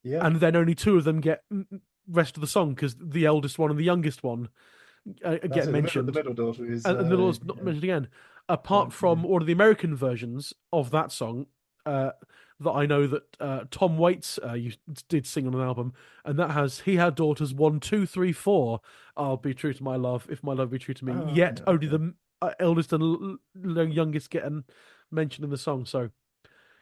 and then only 2 of them get rest of the song because the eldest one and the youngest one get mentioned. The middle daughter is... and the middle is not mentioned again. Apart from one of the American versions of that song, that I know that Tom Waits did sing on an album, and that has he had daughters 1, 2, 3, 4. I'll be true to my love if my love be true to me. Yet only the eldest and youngest get mentioned in the song. So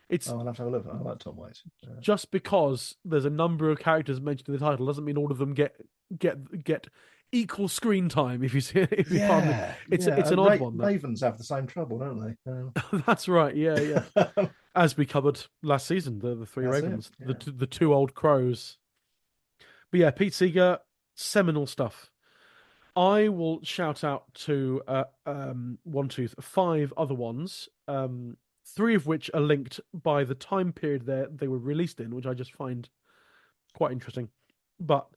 it's I'll have to have a look. I like Tom Waits. Just because there's a number of characters mentioned in the title doesn't mean all of them get equal screen time. If you see, pardon me. It's an odd one. Ravens have the same trouble, don't they? That's right. Yeah. As we covered last season, the 3 Ravens, the 2 old crows. But yeah, Pete Seeger, seminal stuff. I will shout out to 5 other ones. three of which are linked by the time period they were released in, which I just find quite interesting. But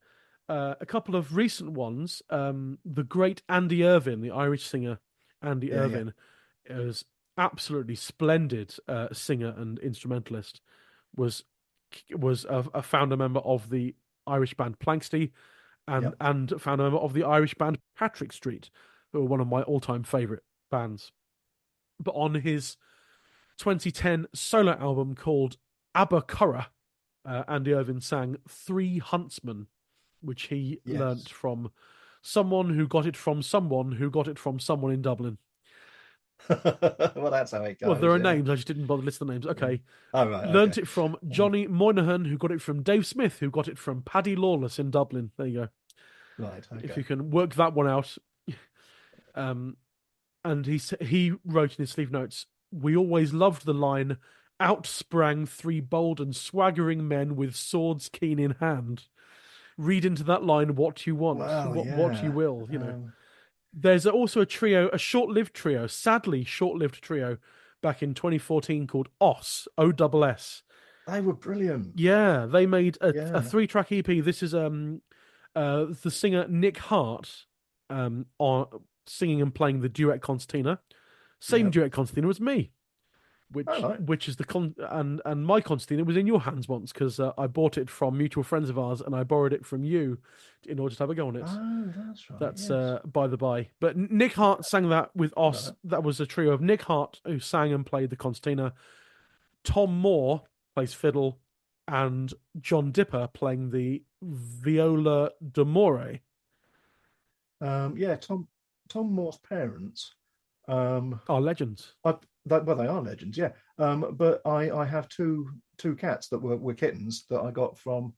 a couple of recent ones, the great Andy Irvine, the Irish singer Andy Irvine, is absolutely splendid singer and instrumentalist. Was a founder member of the Irish band Planksty, and founder member of the Irish band Patrick Street, who are one of my all-time favorite bands. But on his 2010 solo album called Aber Curra, Andy Irvine sang Three Huntsmen, which he learnt from someone who got it from someone who got it from someone in Dublin. Well, that's how it goes. Well, there are names. I just didn't bother to list the names. Okay. Oh, right. Learnt it from Johnny Moynihan, who got it from Dave Smith, who got it from Paddy Lawless in Dublin. There you go. Right. Okay. If you can work that one out. And he wrote in his sleeve notes, "We always loved the line, 'Out sprang three bold and swaggering men with swords keen in hand.' Read into that line what you want, what you will, you know." There's also a trio, a short-lived trio, sadly short-lived trio, back in 2014 called OSS, O-S-S. They were brilliant. Yeah, they made a three-track EP. This is the singer Nick Hart singing and playing the duet concertina. Same duet concertina as me, which is and my concertina was in your hands once because I bought it from mutual friends of ours and I borrowed it from you in order to have a go on it. Oh, that's right. That's by the by. But Nick Hart sang that with OSS. That was a trio of Nick Hart who sang and played the concertina. Tom Moore plays fiddle, and John Dipper playing the viola d'amore. Tom Moore's parents are legends. They are legends, yeah. But I have two cats that were kittens that I got from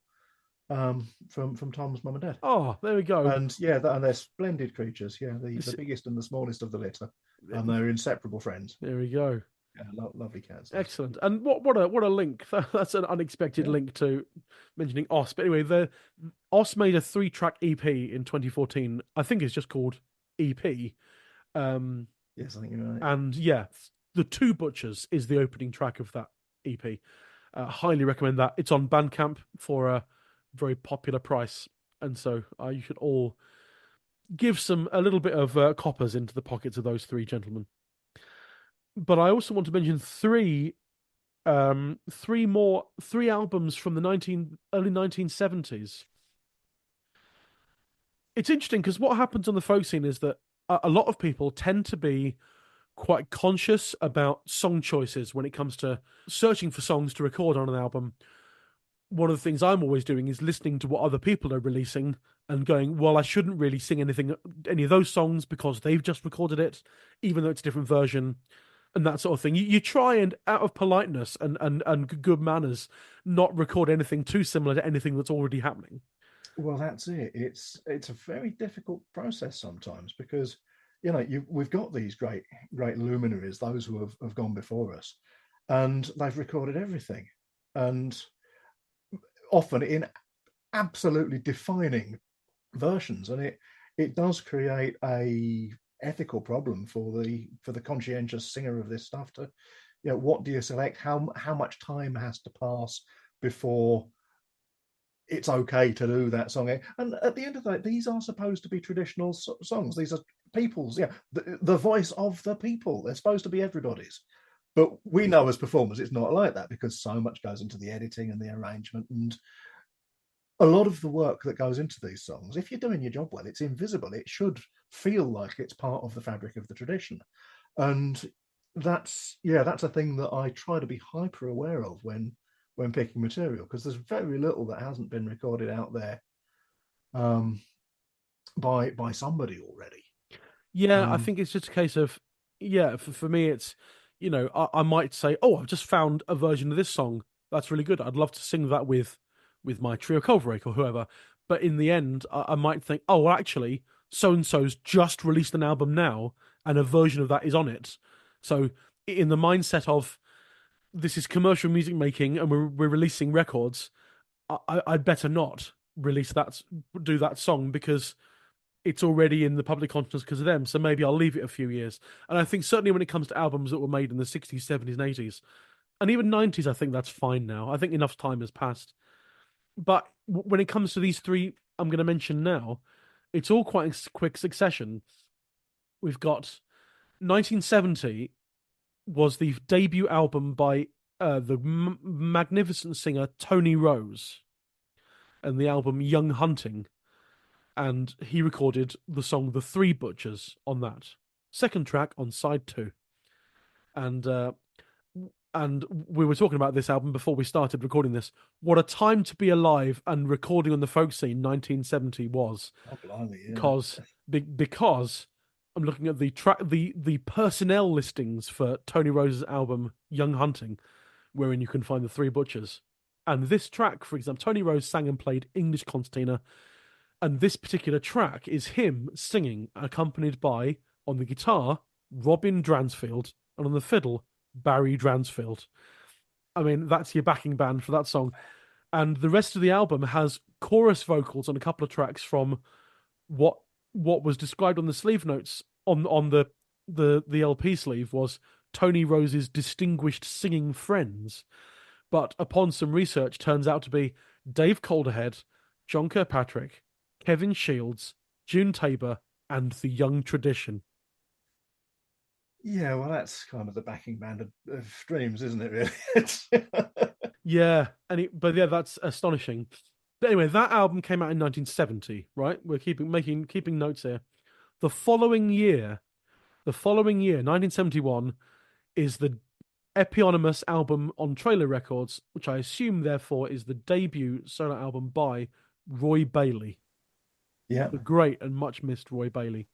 Tom's mum and dad. Oh, there we go. And and they're splendid creatures. Yeah, the biggest and the smallest of the litter, and they're inseparable friends. There we go. Yeah, lovely cats. Excellent. And what a link. That's an unexpected link to mentioning OSS. But anyway, the OSS made a 3-track EP in 2014. I think it's just called EP. Yes, I think you're right. And The Two Butchers is the opening track of that EP. Highly recommend that. It's on Bandcamp for a very popular price. And so you should all give a little bit of coppers into the pockets of those three gentlemen. But I also want to mention three albums from the early 1970s. It's interesting because what happens on the folk scene is that a lot of people tend to be quite conscious about song choices when it comes to searching for songs to record on an album. One of the things I'm always doing is listening to what other people are releasing and going, well, I shouldn't really sing any of those songs because they've just recorded it, even though it's a different version. And that sort of thing. You try and, out of politeness and good manners, not record anything too similar to anything that's already happening. Well, that's it. It's a very difficult process sometimes because, we've got these great luminaries, those who have gone before us, and they've recorded everything, and often in absolutely defining versions, and it does create a ethical problem for the conscientious singer of this stuff to, what do you select? How much time has to pass before it's okay to do that song? And at the end of the day, these are supposed to be traditional songs. These are people's, the voice of the people. They're supposed to be everybody's. But we know as performers it's not like that because so much goes into the editing and the arrangement, and a lot of the work that goes into these songs, if you're doing your job well, it's invisible. It should feel like it's part of the fabric of the tradition. And that's a thing that I try to be hyper aware of when picking material, because there's very little that hasn't been recorded out there by somebody already. I think it's just a case of, for me, it's, I might say, oh, I've just found a version of this song. That's really good. I'd love to sing that with my trio Culverake or whoever. But in the end, I might think, oh, well, actually, so-and-so's just released an album now and a version of that is on it. So in the mindset of this is commercial music making and we're releasing records, I'd better not do that song because it's already in the public consciousness because of them. So maybe I'll leave it a few years. And I think certainly when it comes to albums that were made in the 60s, 70s, and 80s, and even 90s, I think that's fine now. I think enough time has passed. But when it comes to these three I'm going to mention now, it's all quite in quick succession. We've got 1970 was the debut album by the magnificent singer Tony Rose, and the album Young Hunting. And he recorded the song The Three Butchers on that. Second track on side 2. And we were talking about this album before we started recording this. What a time to be alive and recording on the folk scene 1970 was. Oh, blimey, yeah. Because I'm looking at the personnel listings for Tony Rose's album Young Hunting, wherein you can find the Three Butchers. And this track, for example, Tony Rose sang and played English concertina, and this particular track is him singing, accompanied by, on the guitar, Robin Dransfield, and on the fiddle, Barry Dransfield. I mean, that's your backing band for that song. And the rest of the album has chorus vocals on a couple of tracks from what was described on the sleeve notes on the LP sleeve was Tony Rose's distinguished singing friends. But upon some research, turns out to be Dave Calderhead, John Kirkpatrick, Kevin Shields, June Tabor, and the Young Tradition. Yeah, well, that's kind of the backing band of Dreams, isn't it, really? Yeah, but that's astonishing. But anyway, that album came out in 1970, right? We're keeping notes here. The following year, 1971, is the eponymous album on Trailer Records, which I assume, therefore, is the debut solo album by Roy Bailey. Yeah. The great and much missed Roy Bailey.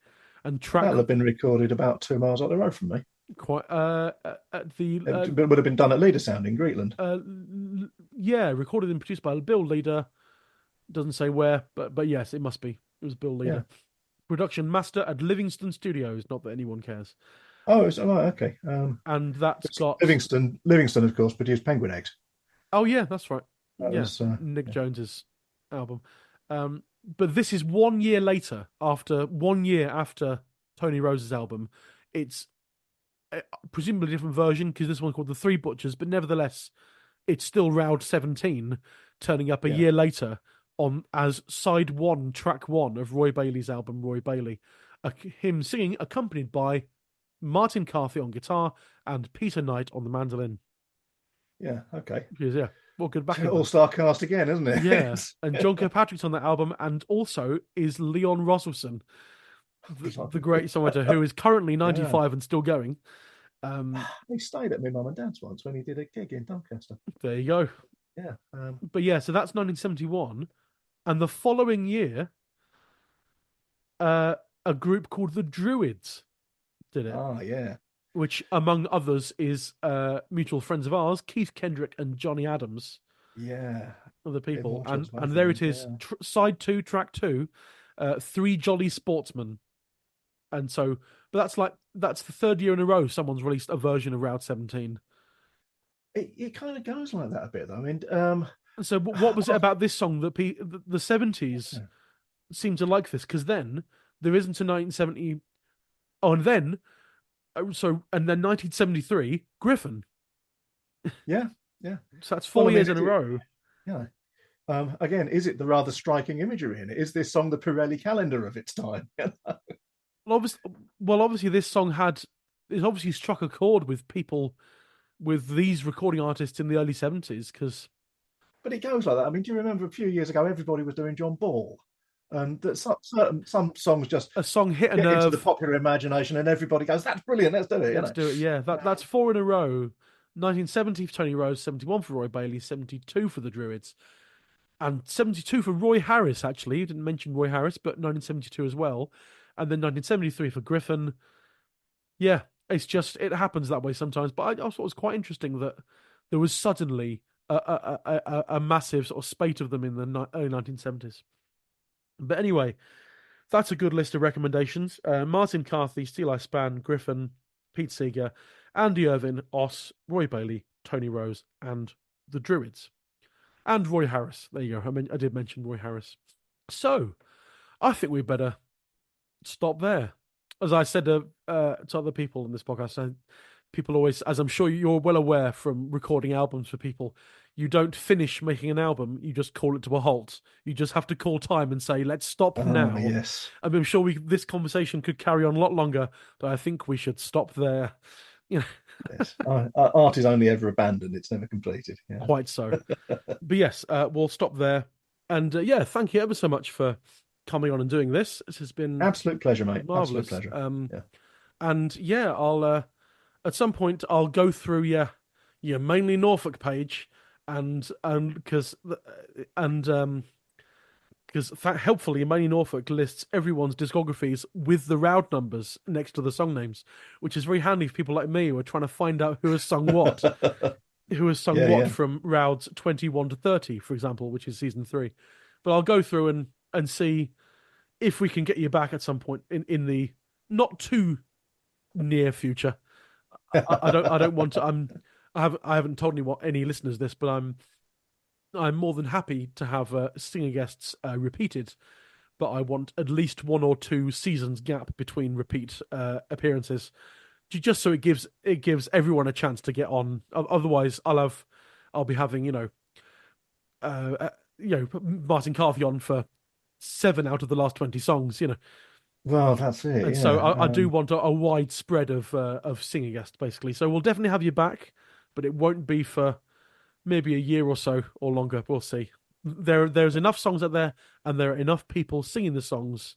And that'll have been recorded about 2 miles up the road from me. Quite at the it would have been done at Leader Sound in Greetland. Yeah, recorded and produced by Bill Leader. Doesn't say where, but yes, it must be. It was Bill Leader. Yeah. Production master at Livingston Studios. Not that anyone cares. Oh, it's okay. And that's got Livingston, of course, produced Penguin Eggs. Oh yeah, that's right. That was, Nick Jones's album. But this is 1 year later, after Tony Rose's album. It's presumably a different version because this one's called The Three Butchers, but nevertheless, it's still Roud 17 turning up a year later on as side 1, track 1 of Roy Bailey's album, Roy Bailey. Him singing, accompanied by Martin Carthy on guitar and Peter Knight on the mandolin. Yeah, okay. Yeah. What good backing. All-star cast again, isn't it? Yeah. And John Kirkpatrick's on that album, and also is Leon Rosselson, the great songwriter who is currently 95 and still going. He stayed at my mum and dad's once when he did a gig in Doncaster. There you go. Yeah. But yeah, so that's 1971. And the following year, a group called the Druids did it. Oh, yeah. Which, among others, is mutual friends of ours, Keith Kendrick and Johnny Adams. Yeah. Other people. And there it is, side 2, track 2, Three Jolly Sportsmen. And so, but that's the third year in a row someone's released a version of Route 17. It kind of goes like that a bit, though. I mean, so what was it about this song that the 70s seemed to like this? Because then there isn't a 1970. Oh, and then 1973, Griffin. Yeah. So that's 4 years in a row. Yeah. Again, is it the rather striking imagery in it? Is this song the Pirelli calendar of its time? Well, obviously, this song it obviously struck a chord with people, with these recording artists in the early 70s. But it goes like that. I mean, do you remember a few years ago, everybody was doing John Ball? And that some songs just a song hit a nerve into the popular imagination, and everybody goes, "That's brilliant, let's do it." Let's do it. Yeah, that's 4 in a row. 1970 for Tony Rose, 71 for Roy Bailey, 72 for the Druids, and 72 for Roy Harris. Actually, you didn't mention Roy Harris, but 1972 as well, and then 1973 for Griffin. Yeah, it happens that way sometimes. But I also thought it was quite interesting that there was suddenly a massive sort of spate of them in the early 1970s. But anyway, that's a good list of recommendations. Martin Carthy, Steel Eye Span, Griffin, Pete Seeger, Andy Irvin, Oss, Roy Bailey, Tony Rose, and the Druids. And Roy Harris. There you go. I did mention Roy Harris. So, I think we better stop there. As I said to other people in this podcast, people always, as I'm sure you're well aware from recording albums for people, you don't finish making an album, you just call it to a halt. You just have to call time and say, let's stop now. Yes. I'm sure this conversation could carry on a lot longer, but I think we should stop there. Yes. Art is only ever abandoned, it's never completed. Yeah. Quite so. But yes, we'll stop there. And thank you ever so much for coming on and doing this. This has been absolute pleasure, mate. Marvelous. Absolute pleasure. And I'll at some point I'll go through your mainly Norfolk page and because helpfully mainly Norfolk lists everyone's discographies with the Roud numbers next to the song names, which is very handy for people like me who are trying to find out who has sung what. Who has sung what from Roud's 21 to 30, for example, which is season 3. But I'll go through and see if we can get you back at some point in the not too near future. I don't want to. I haven't told any listeners this, but I'm more than happy to have singer guests repeated. But I want at least 1 or 2 seasons gap between repeat appearances, just so it gives everyone a chance to get on. Otherwise, I'll be having Martin Carthy on for 7 out of the last 20 songs. Well, that's it. And so I do want a wide spread of singer guests, basically. So we'll definitely have you back, but it won't be for maybe a year or so or longer. We'll see. There's enough songs out there, and there are enough people singing the songs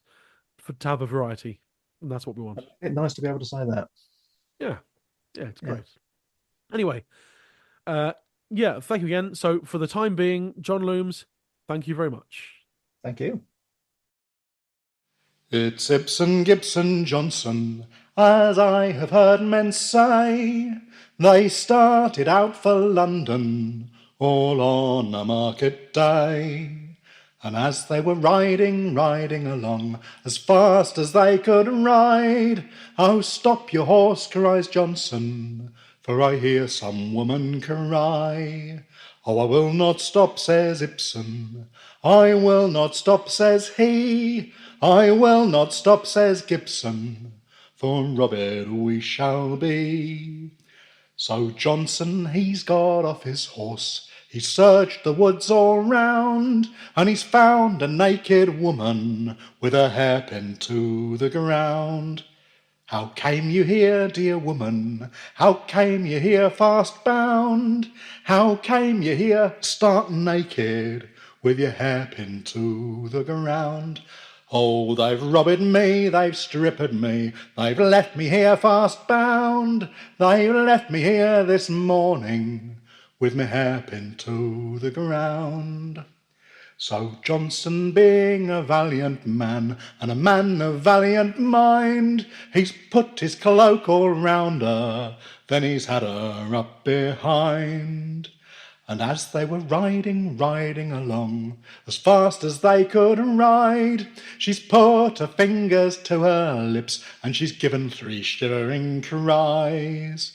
to have a variety, and that's what we want. It's nice to be able to say that. Yeah, it's great. Anyway, thank you again. So for the time being, Jon Loomes, thank you very much. Thank you. It's Ibsen, Gibson, Johnson, as I have heard men say. They started out for London, all on a market day. And as they were riding along, as fast as they could ride, "Oh, stop your horse," cries Johnson, "for I hear some woman cry." "Oh, I will not stop," says Ibsen, "I will not stop," says he, "I will not stop," says Gibson, "for robbed we shall be." So Johnson, he's got off his horse, he's searched the woods all round, and he's found a naked woman with a hairpin to the ground. "How came you here, dear woman? How came you here fast bound? How came you here stark naked with your hairpin to the ground?" "Oh, they've robbed me, they've stripped me, they've left me here fast bound. They've left me here this morning with my hairpin to the ground." So Johnson, being a valiant man and a man of valiant mind, he's put his cloak all round her, then he's had her up behind. And as they were riding along, as fast as they could ride, she's put her fingers to her lips and she's given 3 shivering cries.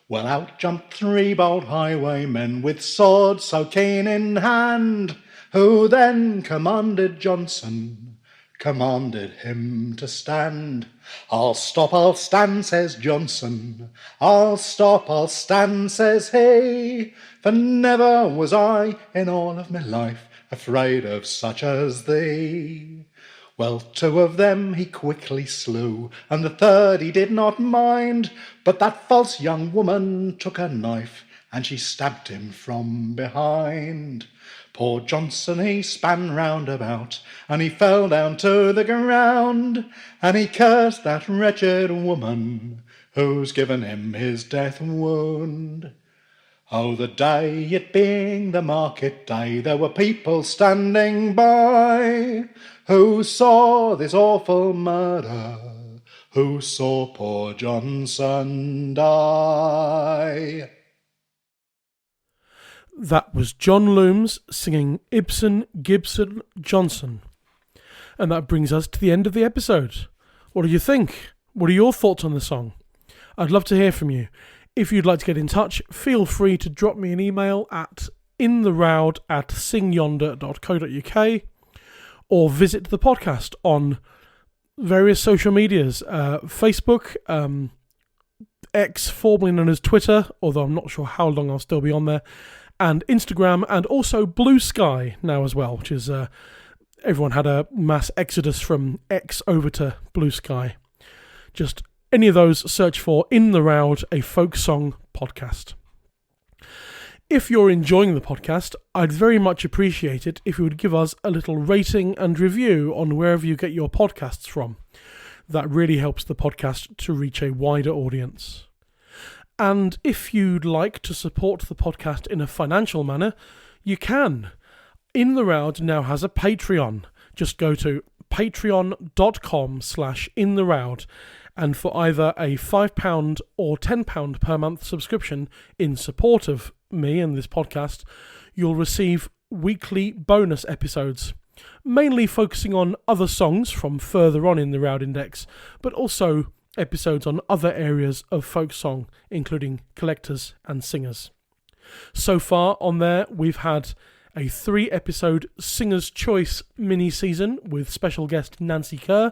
Well, out jumped 3 bold highwaymen with swords so keen in hand, who then commanded Johnson, commanded him to stand. "I'll stop, I'll stand," says Johnson, "I'll stop, I'll stand," says he, "for never was I in all of my life afraid of such as thee." Well, 2 of them he quickly slew, and the 3rd he did not mind, but that false young woman took a knife, and she stabbed him from behind. Poor Johnson, he span round about, and he fell down to the ground, and he cursed that wretched woman who's given him his death wound. Oh, the day, it being the market day, there were people standing by who saw this awful murder, who saw poor Johnson die. That was Jon Loomes singing Ibsen, Gibson, Johnson. And that brings us to the end of the episode. What do you think? What are your thoughts on the song? I'd love to hear from you. If you'd like to get in touch, feel free to drop me an email at intheroud@singyonder.co.uk or visit the podcast on various social medias, Facebook, X, formerly known as Twitter, although I'm not sure how long I'll still be on there, and Instagram, and also Blue Sky now as well, which is everyone had a mass exodus from X over to Blue Sky. Just any of those, search for In the Roud, a folk song podcast. If you're enjoying the podcast, I'd very much appreciate it if you would give us a little rating and review on wherever you get your podcasts from. That really helps the podcast to reach a wider audience. And if you'd like to support the podcast in a financial manner, you can. In the Roud now has a Patreon. Just go to patreon.com/intheroud, and for either a £5 or £10 per month subscription in support of me and this podcast, you'll receive weekly bonus episodes, mainly focusing on other songs from further on in the Roud Index, but also episodes on other areas of folk song, including collectors and singers. So far on there, we've had a 3-episode Singer's Choice mini-season with special guest Nancy Kerr,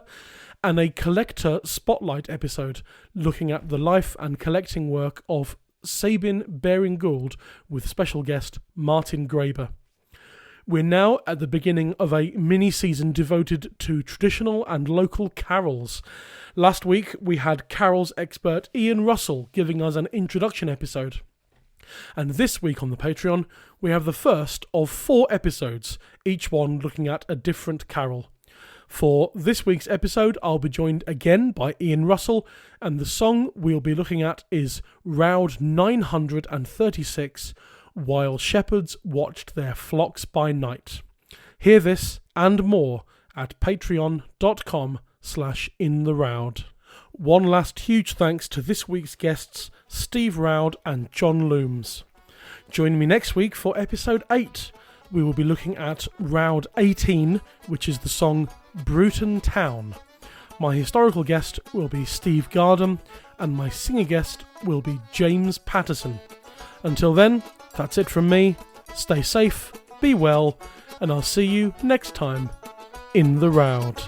and a collector spotlight episode looking at the life and collecting work of Sabin Baring Gould with special guest Martin Graeber. We're now at the beginning of a mini-season devoted to traditional and local carols. Last week we had carols expert Ian Russell giving us an introduction episode. And this week on the Patreon we have the first of 4 episodes, each one looking at a different carol. For this week's episode, I'll be joined again by Ian Russell, and the song we'll be looking at is Roud 936, While Shepherds Watched Their Flocks by Night. Hear this and more at patreon.com/intheroud. One last huge thanks to this week's guests, Steve Roud and Jon Loomes. Join me next week for episode 8. We will be looking at Roud 18, which is the song Bruton Town. My historical guest will be Steve Gardam, and my singer guest will be James Patterson. Until then, that's it from me. Stay safe, be well, and I'll see you next time in the Roud.